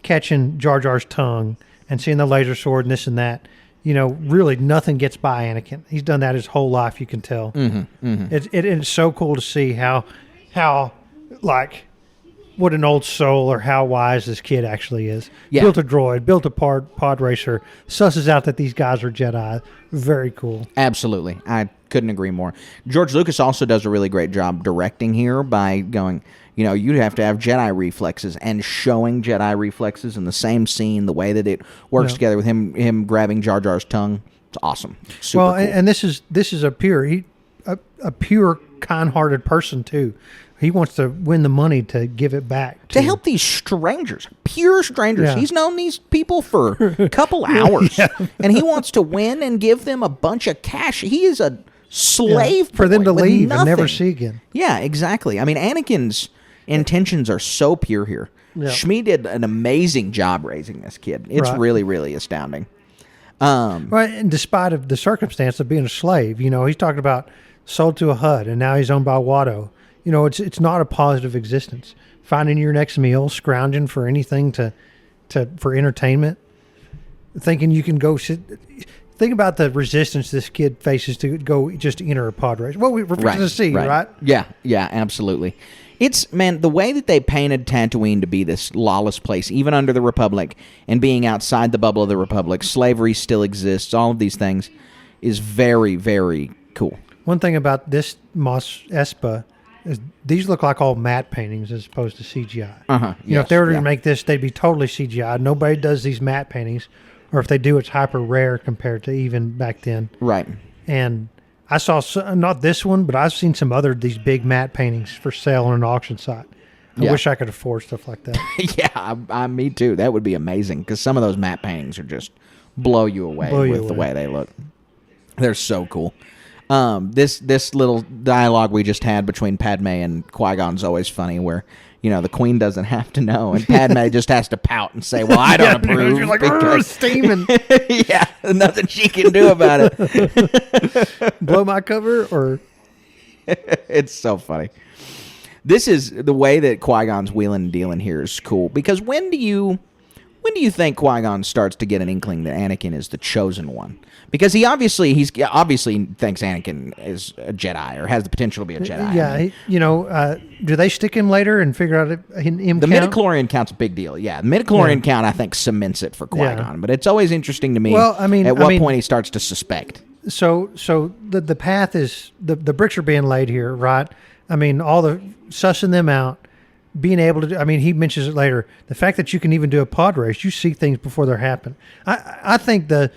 catching Jar Jar's tongue and seeing the laser sword and this and that, really nothing gets by Anakin. He's done that his whole life, you can tell. Mm-hmm, mm-hmm. It's so cool to see how, like, what an old soul or how wise this kid actually is. Yeah. Built a droid, built a pod racer, susses out that these guys are Jedi. Very cool. Absolutely. I couldn't agree more. George Lucas also does a really great job directing here by going, you'd have to have Jedi reflexes and showing Jedi reflexes in the same scene, the way that it works together with him grabbing Jar Jar's tongue. It's awesome. Super cool. And this is a pure kind-hearted person too. He wants to win the money to give it back. To help these strangers, pure strangers. Yeah. He's known these people for a couple hours. And he wants to win and give them a bunch of cash. He is a slave for them to leave nothing. And never see again. Yeah, exactly. I mean, Anakin's intentions are so pure here. Yeah. Shmi did an amazing job raising this kid. It's really, really astounding. Right, and despite of the circumstance of being a slave, he's talking about sold to a HUD, and now he's owned by Watto. It's not a positive existence. Finding your next meal, scrounging for anything for entertainment, thinking you can go sit. Think about the resistance this kid faces to go just enter a pod race. Well, we're going to see, right? Yeah, absolutely. The way that they painted Tatooine to be this lawless place, even under the Republic, and being outside the bubble of the Republic, slavery still exists, all of these things, is very, very cool. One thing about this Mos Espa is these look like all matte paintings as opposed to CGI. If they were to make this, they'd be totally CGI. Nobody does these matte paintings, or if they do, it's hyper rare compared to even back then. Right. And I saw, not this one, but I've seen some these big matte paintings for sale on an auction site. I wish I could afford stuff like that. Yeah, me too. That would be amazing, because some of those matte paintings are just blow you away the way they look. They're so cool. This little dialogue we just had between Padme and Qui-Gon's always funny, where the Queen doesn't have to know, and Padme just has to pout and say, "Well, I don't approve." You're like, because- steaming. yeah, nothing she can do about it. Blow my cover or. It's so funny. This is the way that Qui-Gon's wheeling and dealing here is cool, because when do you think Qui-Gon starts to get an inkling that Anakin is the chosen one? Because he obviously thinks Anakin is a Jedi or has the potential to be a Jedi. Yeah, do they stick him later and figure out him The count? midichlorian count's a big deal. Yeah, the midichlorian count I think cements it for Qui-Gon, Yeah. But it's always interesting to me. Well, I mean- at what point he starts to suspect. So the path is the bricks are being laid here, right? I mean, all the sussing them out, being able to do, I mean, he mentions it later. The fact that you can even do a pod race, you see things before they happen. I think the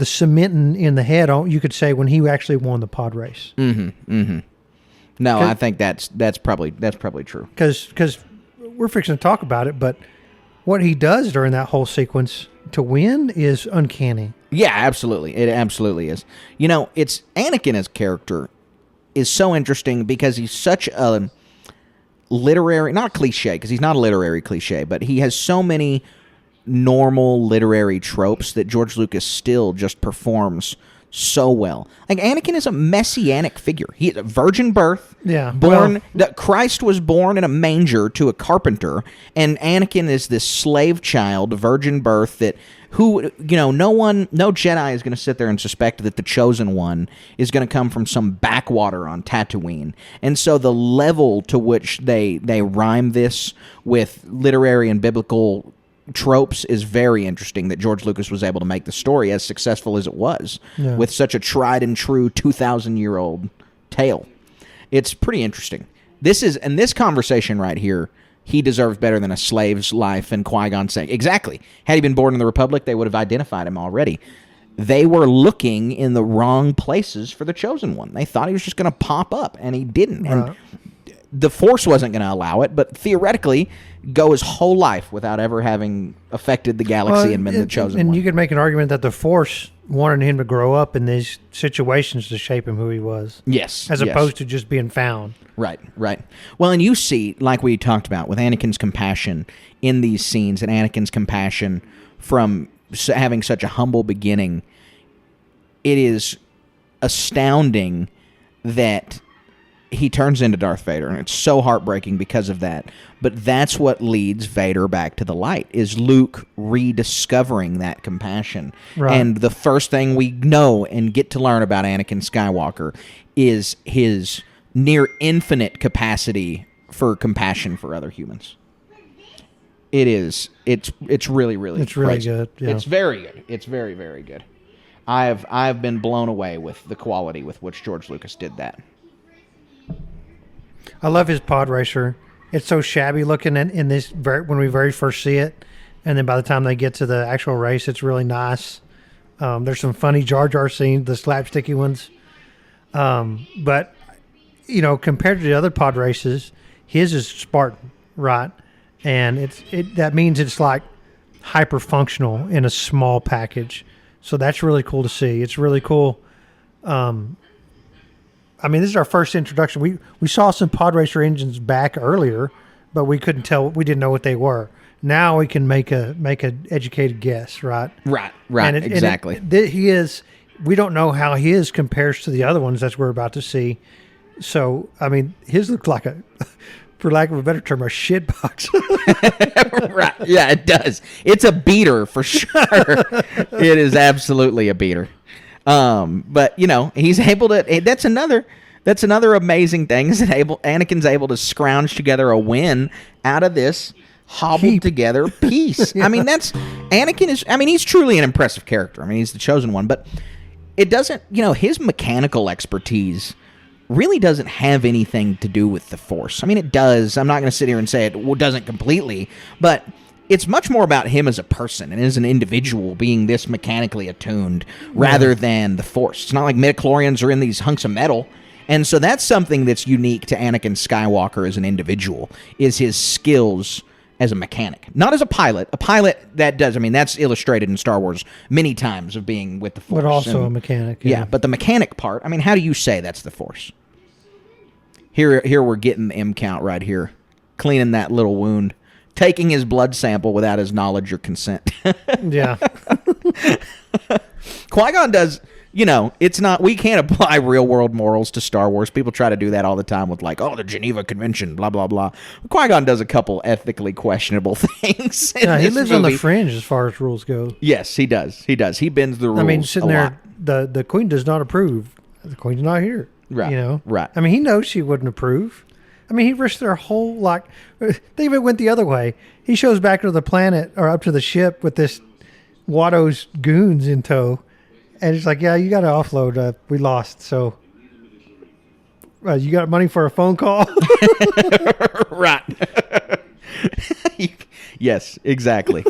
cementing in the head, you could say, when he actually won the pod race. No, I think that's probably true. Because we're fixing to talk about it, but what he does during that whole sequence to win is uncanny. Yeah, absolutely. It absolutely is. It's Anakin as character is so interesting because he's such a literary, not cliche, because he's not a literary cliche, but he has so many normal literary tropes that George Lucas still just performs so well. Like, Anakin is a messianic figure. He had a virgin birth. Yeah, Christ was born in a manger to a carpenter, and Anakin is this slave child, virgin birth no Jedi is going to sit there and suspect that the chosen one is going to come from some backwater on Tatooine. And so the level to which they rhyme this with literary and biblical tropes is very interesting, that George Lucas was able to make the story as successful as it was with such a tried and true 2,000-year-old tale. It's pretty interesting. This conversation right here, he deserves better than a slave's life, and Qui-Gon saying, exactly. Had he been born in the Republic, they would have identified him already. They were looking in the wrong places for the chosen one. They thought he was just going to pop up, and he didn't. Right. And the Force wasn't going to allow it, but theoretically, go his whole life without ever having affected the galaxy and been the chosen one. And you could make an argument that the Force wanted him to grow up in these situations to shape him who he was. Yes. As opposed to just being found. Right. Well, and you see, like we talked about, with Anakin's compassion in these scenes, and Anakin's compassion from having such a humble beginning, it is astounding that he turns into Darth Vader, and it's so heartbreaking because of that. But that's what leads Vader back to the light, is Luke rediscovering that compassion. Right. And the first thing we know and get to learn about Anakin Skywalker is his near infinite capacity for compassion for other humans. It's really, really It's really crazy. good. Yeah. It's very good. It's very, very good. I've been blown away with the quality with which George Lucas did that. I love his pod racer. It's so shabby looking in this when we very first see it, and then by the time they get to the actual race, it's really nice. There's some funny Jar Jar scenes, the slapsticky ones. But compared to the other pod races, his is Spartan, right? And that means it's like hyper functional in a small package. So that's really cool to see. It's really cool. This is our first introduction. We saw some pod racer engines back earlier, but we couldn't tell. We didn't know what they were. Now we can make an educated guess, right? Right, exactly. We don't know how his compares to the other ones that we're about to see. So, his looked like for lack of a better term, a shit box. Right. Yeah, it does. It's a beater for sure. It is absolutely a beater. But he's able to. That's another amazing thing. Is Anakin's able to scrounge together a win out of this hobbled together piece. Yeah. That's Anakin is. He's truly an impressive character. He's the chosen one. But it doesn't. His mechanical expertise really doesn't have anything to do with the Force. It does. I'm not going to sit here and say it doesn't completely, but it's much more about him as a person and as an individual being this mechanically attuned rather than the Force. It's not like midichlorians are in these hunks of metal. And so that's something that's unique to Anakin Skywalker as an individual, is his skills as a mechanic. Not as a pilot. A pilot, that does, that's illustrated in Star Wars many times of being with the Force. But also a mechanic. Yeah, but the mechanic part, how do you say that's the Force? Here we're getting the M count right here, cleaning that little wound, taking his blood sample without his knowledge or consent. Yeah. Qui-Gon does, it's not, we can't apply real world morals to Star Wars. People try to do that all the time with like, the Geneva Convention, blah, blah, blah. Qui-Gon does a couple ethically questionable things. Yeah, he lives on the fringe as far as rules go. Yes, he does. He bends the rules. I mean, sitting a there, lot. the Queen does not approve. The Queen's not here. Right. Right. I mean, he knows she wouldn't approve. I mean, he risked their whole, they even went the other way. He shows back to the planet or up to the ship with this Watto's goons in tow. And it's like, yeah, you got to offload. We lost. So you got money for a phone call? Right. Yes, exactly.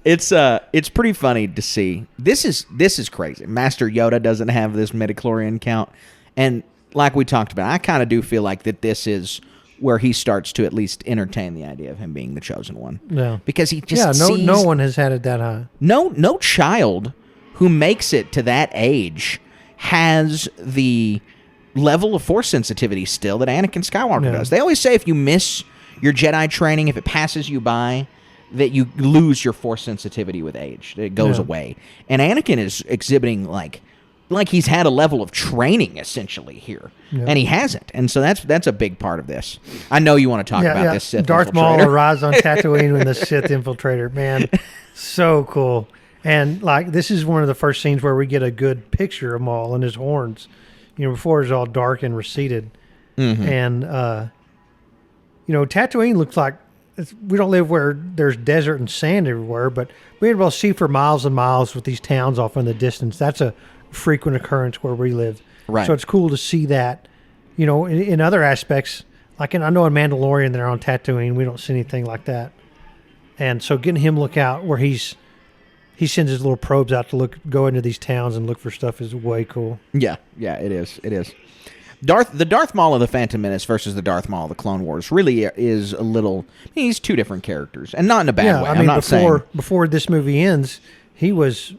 It's pretty funny to see. This is crazy. Master Yoda doesn't have this midichlorian count. And like we talked about, I kind of do feel like that this is where he starts to at least entertain the idea of him being the chosen one. Yeah. Because he just sees, no one has had it that high. No child who makes it to that age has the level of force sensitivity still that Anakin Skywalker does. They always say if you miss your Jedi training, if it passes you by, that you lose your force sensitivity with age. It goes away. And Anakin is exhibiting like he's had a level of training essentially here, and he hasn't. And so that's a big part of this. I know you want to talk about this Sith Darth Maul infiltrator. arrives on Tatooine with the Sith infiltrator. Man, so cool. And this is one of the first scenes where we get a good picture of Maul and his horns. Before it's all dark and receded. Mm-hmm. And Tatooine looks like we don't live where there's desert and sand everywhere, but we're able to see for miles and miles with these towns off in the distance. That's a frequent occurrence where we live. Right. So it's cool to see that, in other aspects, I know in Mandalorian they're on Tatooine, we don't see anything like that. And so getting him look out where he sends his little probes out to go into these towns and look for stuff is way cool. Yeah, it is. The Darth Maul of the Phantom Menace versus the Darth Maul of the Clone Wars really is a little. He's two different characters, and not in a bad way. I'm not before this movie ends, he was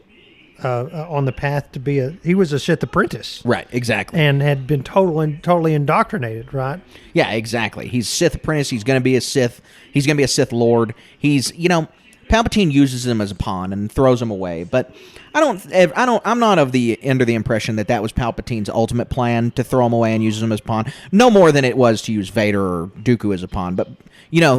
on the path to be he was a Sith apprentice, right? Exactly, and had been totally indoctrinated, right? Yeah, exactly. He's Sith apprentice. He's going to be a Sith. He's going to be a Sith Lord. He's Palpatine uses him as a pawn and throws him away, but I'm not under the impression that was Palpatine's ultimate plan to throw him away and use him as a pawn. No more than it was to use Vader or Dooku as a pawn, but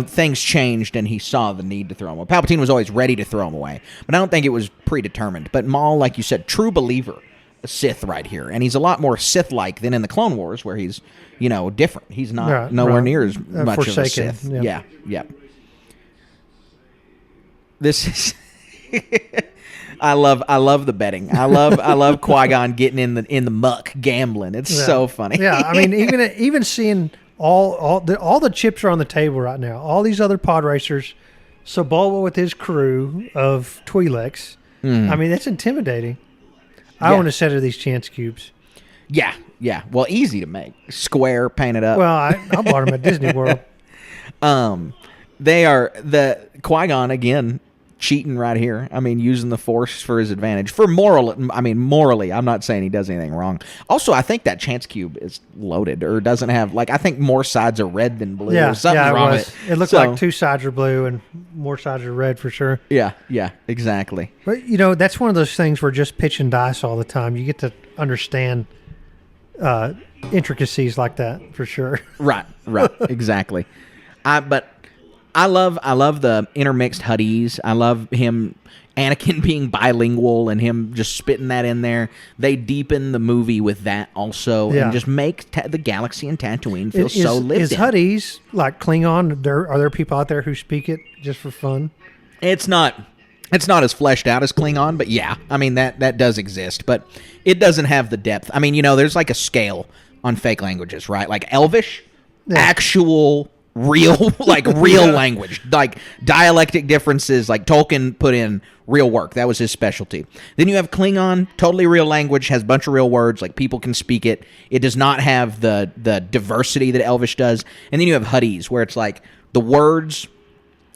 things changed and he saw the need to throw him away. Palpatine was always ready to throw him away, but I don't think it was predetermined. But Maul, like you said, true believer, a Sith right here, and he's a lot more Sith-like than in the Clone Wars, where he's different. He's not nowhere near as much forsaken, of a Sith. Yeah. This is I love the betting. I love Qui-Gon getting in the muck gambling. It's so funny. Yeah, I mean even seeing all the chips are on the table right now. All these other pod racers, Sebulba with his crew of Twi'leks. I mean, that's intimidating. I want a set of these chance cubes. Yeah. Well, easy to make. Square, painted up. Well, I bought them at Disney World. They are the Qui-Gon again. Cheating right here. I mean, using the Force for his advantage. Morally, I'm not saying he does anything wrong. Also, I think that chance cube is loaded or doesn't have, I think more sides are red than blue. Yeah, or something's wrong with it. It looked like two sides are blue and more sides are red for sure. Yeah, exactly. But, that's one of those things where just pitching dice all the time, you get to understand intricacies like that for sure. Right, exactly. I love the intermixed Hutties. I love Anakin being bilingual and him just spitting that in there. They deepen the movie with that also and just make the galaxy and Tatooine feel so lived Is in. Hutties like Klingon? Are there people out there who speak it just for fun? It's not as fleshed out as Klingon, but yeah, I mean that does exist, but it doesn't have the depth. I mean, there's like a scale on fake languages, right? Like Elvish, actual real language, like dialectic differences, like Tolkien put in real work. That was his specialty. Then you have Klingon, totally real language, has a bunch of real words, like people can speak it. It does not have the diversity that Elvish does. And then you have Hutties, where it's like the words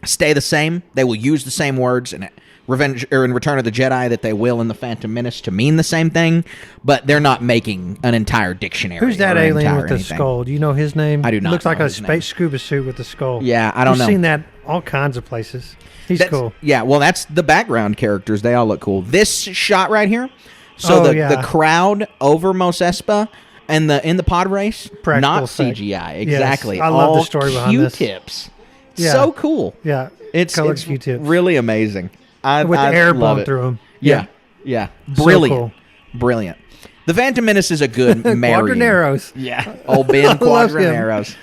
stay the same. They will use the same words, and Revenge or in Return of the Jedi that they will in the Phantom Menace to mean the same thing, but they're not making an entire dictionary. Who's that or an alien entire with the anything. skull? Do you know his name? I do not Looks like know a his name. space scuba suit with the skull. Yeah, I don't know. I've seen that all kinds of places. He's cool. Yeah, well, that's the background characters. They all look cool. This shot right here. So the crowd over Mos Espa and in the pod race, Practical not effect. CGI. Exactly. Yes, I love the all story behind this. Q-tips. Yeah. So cool. Yeah, It's colored Q-tips. really amazing. With the air blowing through them. Yeah. So Brilliant. cool. Brilliant. The Phantom Menace is a good marrying. Quadraneros. Yeah. Old Ben I love him. Quadraneros.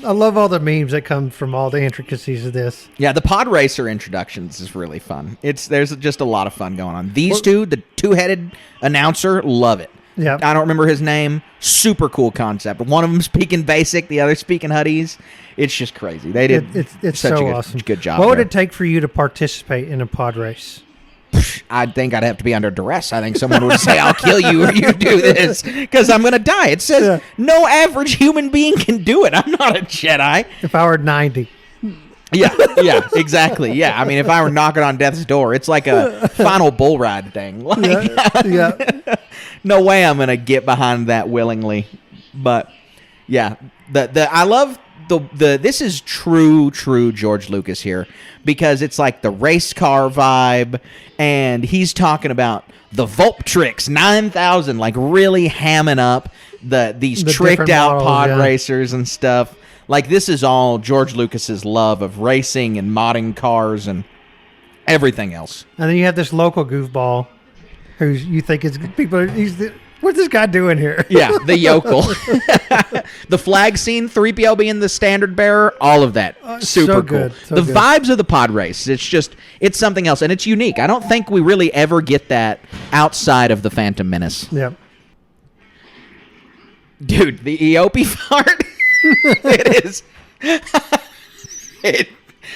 I love all the memes that come from all the intricacies of this. Yeah, the pod racer introductions is really fun. There's just a lot of fun going on. These two, the two-headed announcer, love it. Yeah. I don't remember his name. Super cool concept. One of them speaking basic, the other speaking Huddies. It's just crazy. They did It's such so a good, awesome. good job. What would there. it take for you to participate in a pod race? I think I'd have to be under duress. I think someone would say, I'll kill you or you do this because I'm going to die. It says no average human being can do it. I'm not a Jedi. If I were 90. Yeah, exactly. Yeah, I mean, if I were knocking on death's door, it's like a final bull ride thing. Like, Yeah. no way I'm going to get behind that willingly. But, yeah, I love this is true George Lucas here because it's like the race car vibe, and he's talking about the Volptrix 9000, like really hamming up these The tricked different out models, pod yeah. racers and stuff. Like, this is all George Lucas's love of racing and modding cars and everything else. And then you have this local goofball you think is people. What's this guy doing here? Yeah, the yokel. The flag scene, 3PO being the standard bearer, all of that. Super so cool. good, so the good. vibes of the pod race, it's something else, and it's unique. I don't think we really ever get that outside of the Phantom Menace. Yep. Dude, the Eope fart, it is.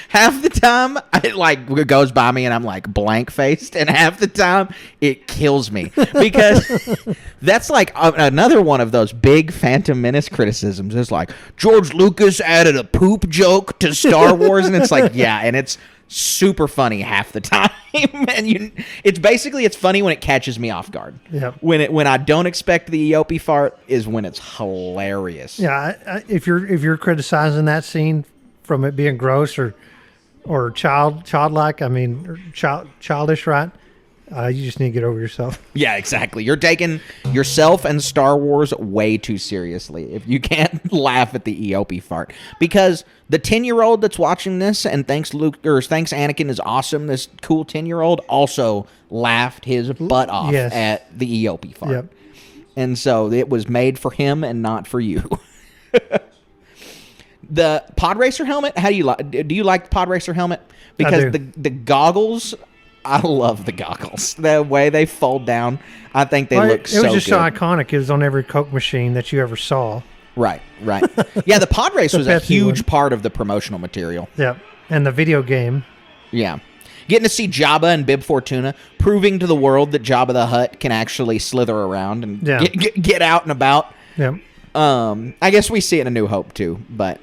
Half the time, it goes by me and I'm like blank faced, and half the time it kills me because that's like another one of those big Phantom Menace criticisms. It's like George Lucas added a poop joke to Star Wars, and it's like, yeah, and it's super funny half the time. And it's funny when it catches me off guard. Yep. When I don't expect the Eope fart is when it's hilarious. Yeah, if you're criticizing that scene from it being gross or childlike, I mean, or childish, right? You just need to get over yourself. Yeah, exactly. You're taking yourself and Star Wars way too seriously if you can't laugh at the Eope fart. Because the 10-year-old that's watching this and thinks Anakin is awesome, this cool 10-year-old also laughed his butt off at the Eope fart. Yep. And so it was made for him and not for you. The pod racer helmet, how do you like? Do you like the pod racer helmet? Because the goggles, I love the goggles. The way they fold down, I think they look so good. It was just so iconic. It was on every Coke machine that you ever saw. Right. Yeah, the pod race was a Pepsi huge one. part of the promotional material. Yep. And the video game. Yeah. Getting to see Jabba and Bib Fortuna proving to the world that Jabba the Hutt can actually slither around and get out and about. Yep. I guess we see it in A New Hope too, but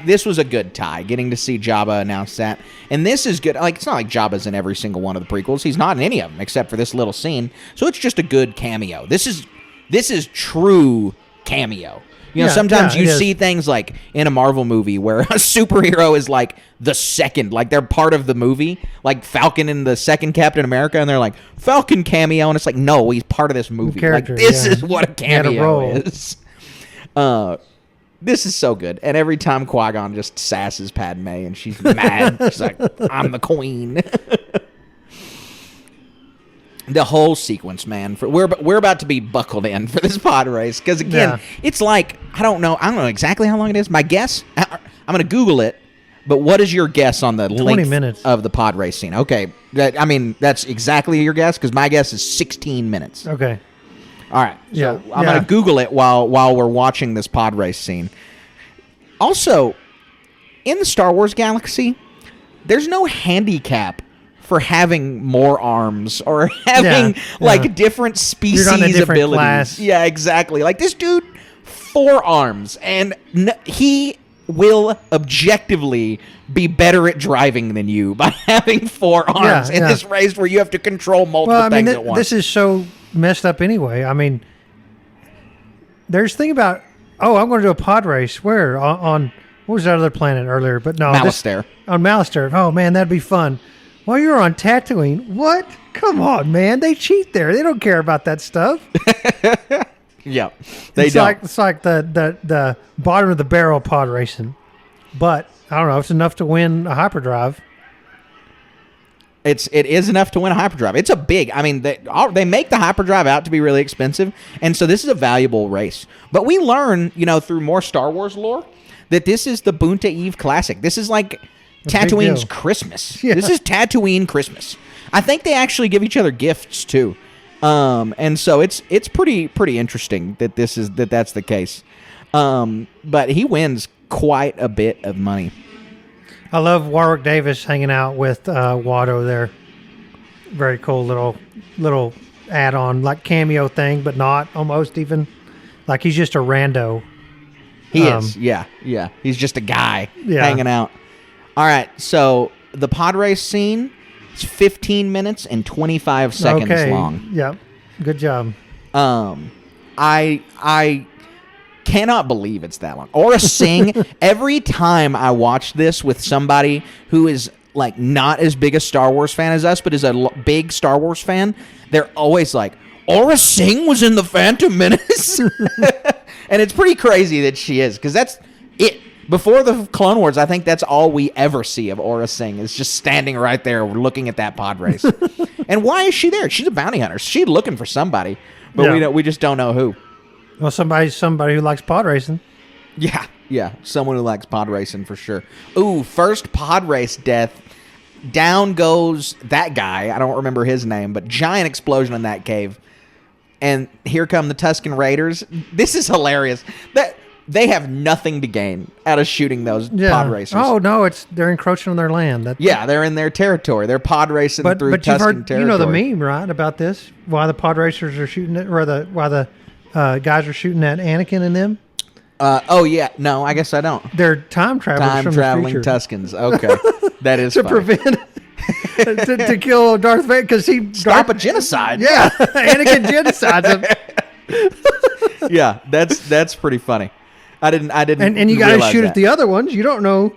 this was a good tie, getting to see Jabba announce that. And this is good. Like, it's not like Jabba's in every single one of the prequels. He's not in any of them except for this little scene. So it's just a good cameo. This is true cameo. You know, sometimes you see things like in a Marvel movie where a superhero is like the second, like they're part of the movie, like Falcon in the second Captain America, and they're like, Falcon cameo, and it's like, no, he's part of this movie. Character, like, this is what a cameo role. is. This is so good. And every time Qui-Gon just sasses Padme and she's mad, she's like, I'm the queen. The whole sequence, man. We're about to be buckled in for this pod race. Because, again, it's like, I don't know exactly how long it is. My guess, I'm going to Google it. But what is your guess on the 20 length minutes. of the pod race scene? Okay. That's exactly your guess, because my guess is 16 minutes. Okay. All right. So I'm going to Google it while we're watching this pod race scene. Also, in the Star Wars galaxy, there's no handicap for having more arms or having different species You're on a different abilities. class. Yeah, exactly. Like this dude, 4 arms, and he will objectively be better at driving than you by having 4 arms in this race where you have to control multiple things at once. This is so messed up anyway. I mean, there's thing about, I'm going to do a pod race. Where? On what was that other planet earlier? But no. Malastare. On Malastare. Oh, man, that'd be fun. Well, you're on Tatooine. What? Come on, man. They cheat there. They don't care about that stuff. Yeah, they don't. It's like the bottom of the barrel pod racing. But, I don't know, it's enough to win a hyperdrive. It is enough to win a hyperdrive. It's a big. I mean, they make the hyperdrive out to be really expensive, and so this is a valuable race. But we learn, through more Star Wars lore, that this is the Boonta Eve Classic. This is like Tatooine's Christmas. Yeah. This is Tatooine Christmas. I think they actually give each other gifts too, and so it's pretty interesting that that's the case. But he wins quite a bit of money. I love Warwick Davis hanging out with Watto there. Very cool little add-on, like cameo thing, but not almost even. Like he's just a rando. He is, yeah. He's just a guy hanging out. All right, so the pod race scene is 15 minutes and 25 seconds long. Yep, good job. I cannot believe it's that long. Aura Singh, every time I watch this with somebody who is like not as big a Star Wars fan as us, but is a big Star Wars fan, they're always like, Aura Singh was in the Phantom Menace. And it's pretty crazy that she is, because that's it. Before the Clone Wars, I think that's all we ever see of Aura Singh, is just standing right there looking at that pod race. And why is she there? She's a bounty hunter. She's looking for somebody, but we just don't know who. Well, somebody who likes pod racing. Yeah, someone who likes pod racing for sure. Ooh, first pod race death. Down goes that guy. I don't remember his name, but giant explosion in that cave. And here come the Tusken Raiders. This is hilarious. That they have nothing to gain out of shooting those pod racers. Oh no, they're encroaching on their land. They're in their territory. They're pod racing through Tusken territory. You know the meme, right, about this? Why the pod racers are shooting it, or why the guys are shooting at Anakin and them? No, I guess I don't. They're time travelers from the future. Tuskens. Okay, that is to funny. Prevent to kill Darth Vader because stop a genocide. Yeah, Anakin genocides him. Yeah, that's pretty funny. I didn't. And you got to shoot at the other ones. You don't know.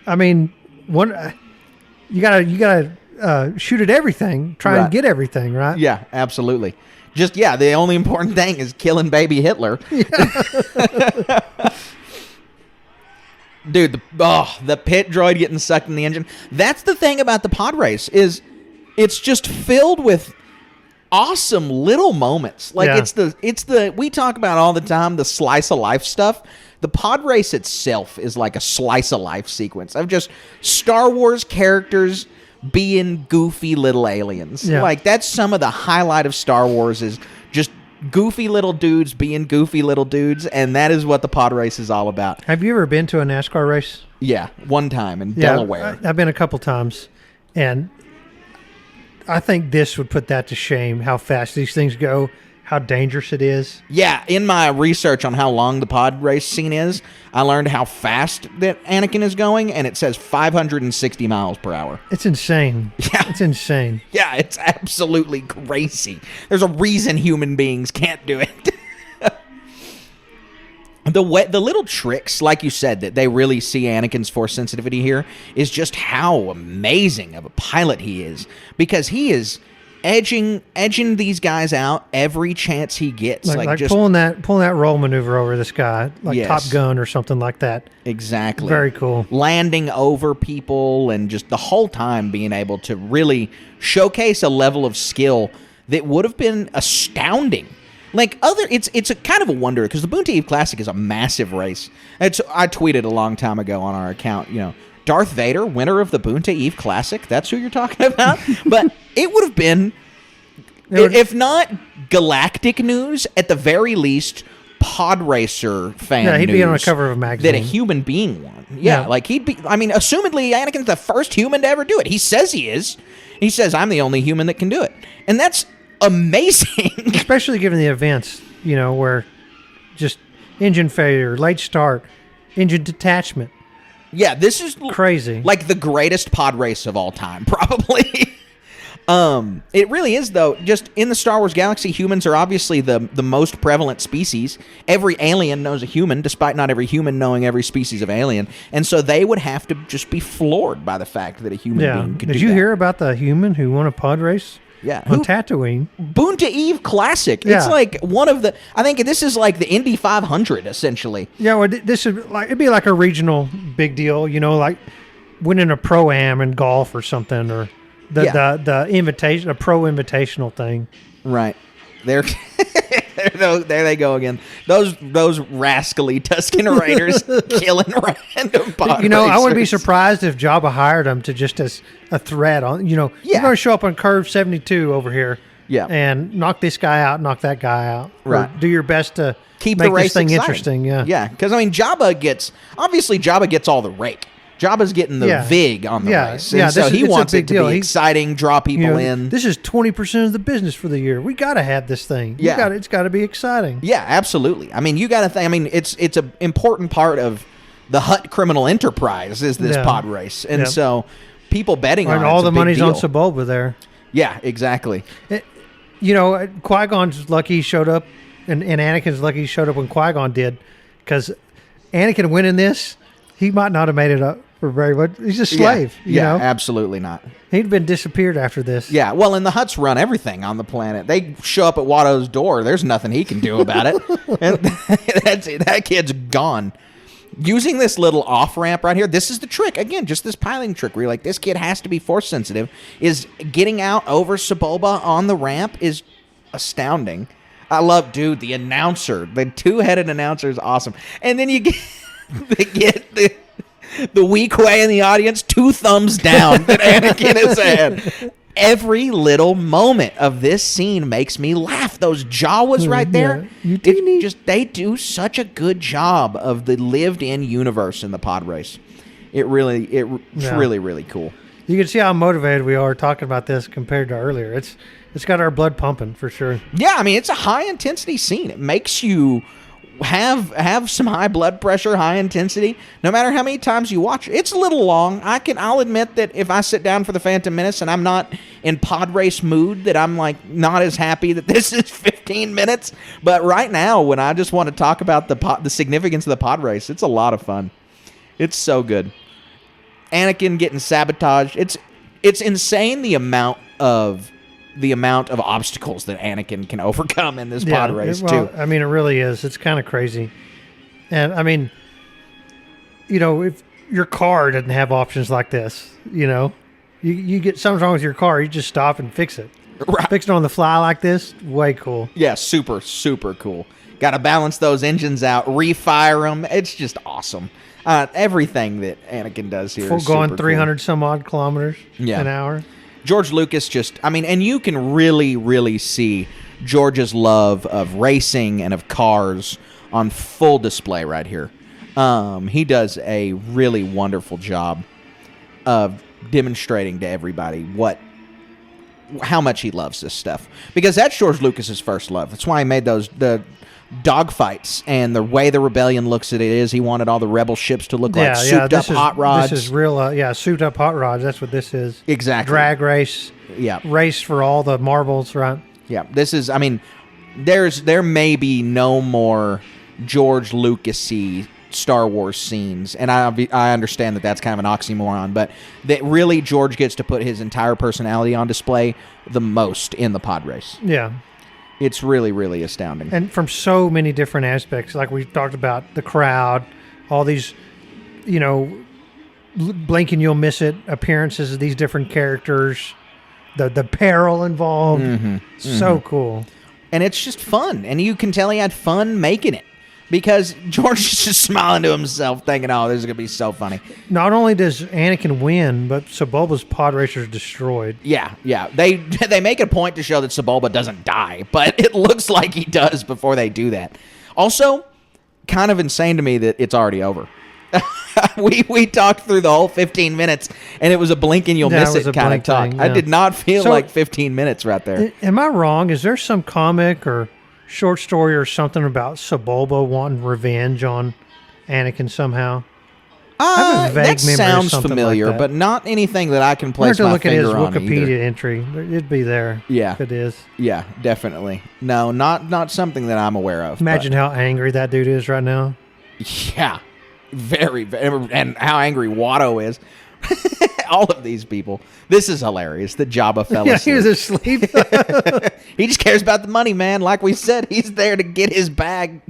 I mean, you gotta shoot at everything. Try and get everything right. Yeah, absolutely. Just the only important thing is killing baby Hitler. Yeah. Dude, the pit droid getting sucked in the engine. That's the thing about the pod race, is it's just filled with awesome little moments. Like it's the we talk about all the time, the slice of life stuff. The pod race itself is like a slice of life sequence of just Star Wars characters being goofy little aliens. Yeah. Like that's some of the highlight of Star Wars, is just goofy little dudes being goofy little dudes, and that is what the pod race is all about. Have you ever been to a NASCAR race? Yeah, one time in Delaware. I've been a couple times, and I think this would put that to shame, how fast these things go, how dangerous it is. Yeah, in my research on how long the pod race scene is, I learned how fast that Anakin is going, and it says 560 miles per hour. It's insane. Yeah. It's insane. Yeah, it's absolutely crazy. There's a reason human beings can't do it. The little tricks, like you said, that they really see Anakin's force sensitivity here, is just how amazing of a pilot he is, because he is edging these guys out every chance he gets, like just pulling that roll maneuver over this guy, like Top Gun or something like that. Exactly. Very cool. Landing over people, and just the whole time being able to really showcase a level of skill that would have been astounding. Like it's a kind of a wonder, because the Boonta Eve Classic is a massive race. I tweeted a long time ago on our account, Darth Vader, winner of the Boonta Eve Classic. That's who you're talking about. But it would have been, if not galactic news, at the very least, pod racer fan news. Yeah, he'd be on the cover of a magazine. That a human being won. Yeah, like he'd be, assumedly, Anakin's the first human to ever do it. He says he is. He says, I'm the only human that can do it. And that's amazing. Especially given the events, where just engine failure, late start, engine detachment. Yeah, this is Crazy. like the greatest pod race of all time, probably. It really is, though. Just in the Star Wars galaxy, humans are obviously the most prevalent species. Every alien knows a human, despite not every human knowing every species of alien. And so they would have to just be floored by the fact that a human being could do Did you that. hear about the human who won a pod race? Yeah. On Tatooine. Boon to Eve Classic. Yeah. It's like one of the... I think this is like the Indy 500, essentially. Yeah, well, this is like it'd be like a regional big deal, like winning a pro-am in golf or something, or the invitation, a pro invitational thing. Right. There they go again. Those rascally Tusken Raiders killing random pod I wouldn't be racers. surprised if Jabba hired them to just as a threat on. You're going to show up on curve 72 over here, and knock this guy out, knock that guy out. Right. Or do your best to Keep make the race this thing exciting. interesting. Yeah. Yeah, because Jabba gets all the rake. Jabba's getting the vig on the race. And so he wants it to be exciting, draw people in. This is 20% of the business for the year. We got to have this thing. Yeah. It's got to be exciting. Yeah, absolutely. I mean, you got to think. I mean, it's an important part of the Hutt criminal enterprise is this pod race, and so people betting on and it's all a the big money's deal. on Sebulba there. Yeah, exactly. Qui-Gon's lucky he showed up, and Anakin's lucky he showed up when Qui-Gon did, because Anakin winning this, he might not have made it up for very much. He's a slave. You know? Absolutely not. He'd been disappeared after this. Yeah, well, and the Hutts run everything on the planet. They show up at Watto's door. There's nothing he can do about it. And that's it. That kid's gone. Using this little off-ramp right here, this is the trick. Again, just this piloting trick where you're like, this kid has to be force sensitive. Is getting out over Sebulba on the ramp is astounding. I love, dude, the announcer. The two-headed announcer is awesome. And then you get the weak way in the audience, 2 thumbs down that Anakin has had. Every little moment of this scene makes me laugh. Those Jawas right there. They do such a good job of the lived-in universe in the pod race. It's really, really cool. You can see how motivated we are talking about this compared to earlier. It's got our blood pumping for sure. Yeah, I mean, it's a high-intensity scene. It makes you have some high blood pressure, high intensity, no matter how many times you watch it. It's a little long. I'll admit that if I sit down for the Phantom Menace and I'm not in pod race mood, that I'm like not as happy that this is 15 minutes. But right now, when I just want to talk about the significance of the pod race, it's a lot of fun. It's so good. Anakin getting sabotaged. It's insane the amount of obstacles that Anakin can overcome in this pod race, too. I mean, it really is. It's kind of crazy. And, I mean, if your car doesn't have options like this, you get something wrong with your car, you just stop and fix it. Right. Fix it on the fly like this, way cool. Yeah, super, super cool. Got to balance those engines out, refire them. It's just awesome. Everything that Anakin does here is going super 300 some odd kilometers an hour. George Lucas and you can really, really see George's love of racing and of cars on full display right here. He does a really wonderful job of demonstrating to everybody how much he loves this stuff. Because that's George Lucas's first love. That's why he made the dogfights, and the way the rebellion looks at it is he wanted all the rebel ships to look like souped-up hot rods. This is real, souped-up hot rods. That's what this is. Exactly. Drag race. Yeah. Race for all the marbles, right? Yeah. This is, there may be no more George Lucas-y Star Wars scenes, and I understand that that's kind of an oxymoron, but that really George gets to put his entire personality on display the most in the pod race. Yeah. It's really, really astounding. And from so many different aspects, like we talked about, the crowd, all these, blink and you'll miss it appearances of these different characters, the peril involved. So cool. And it's just fun. And you can tell he had fun making it. Because George is just smiling to himself, thinking, "Oh, this is gonna be so funny." Not only does Anakin win, but Sebulba's pod racer is destroyed. Yeah. They make a point to show that Sebulba doesn't die, but it looks like he does before they do that. Also, kind of insane to me that it's already over. we talked through the whole 15 minutes, and it was a blink and you'll miss it kind of talk. Thing, I did not feel like 15 minutes right there. Am I wrong? Is there some comic or short story or something about Sebulba wanting revenge on Anakin somehow. I have a vague that memory of sounds something familiar, like that. but not anything that I can We'll have place to my look at his finger on Wikipedia either. entry. It'd be there. Yeah. If it is. Yeah, definitely. No, not something that I'm aware of. Imagine how angry that dude is right now. Yeah, very, and how angry Watto is. All of these people. This is hilarious. The Jabba fell Yeah, asleep. he was asleep. He just cares about the money, man. Like we said, he's there to get his bag.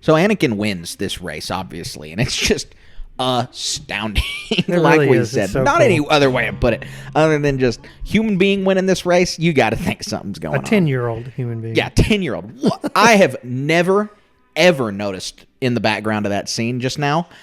So Anakin wins this race, obviously, and it's just astounding. Like really we is. said, It's so not cool. any other way to put it, other than just human being winning this race. You got to think something's going A on. 10-year-old human being. Yeah, 10-year-old. I have never, ever noticed in the background of that scene just now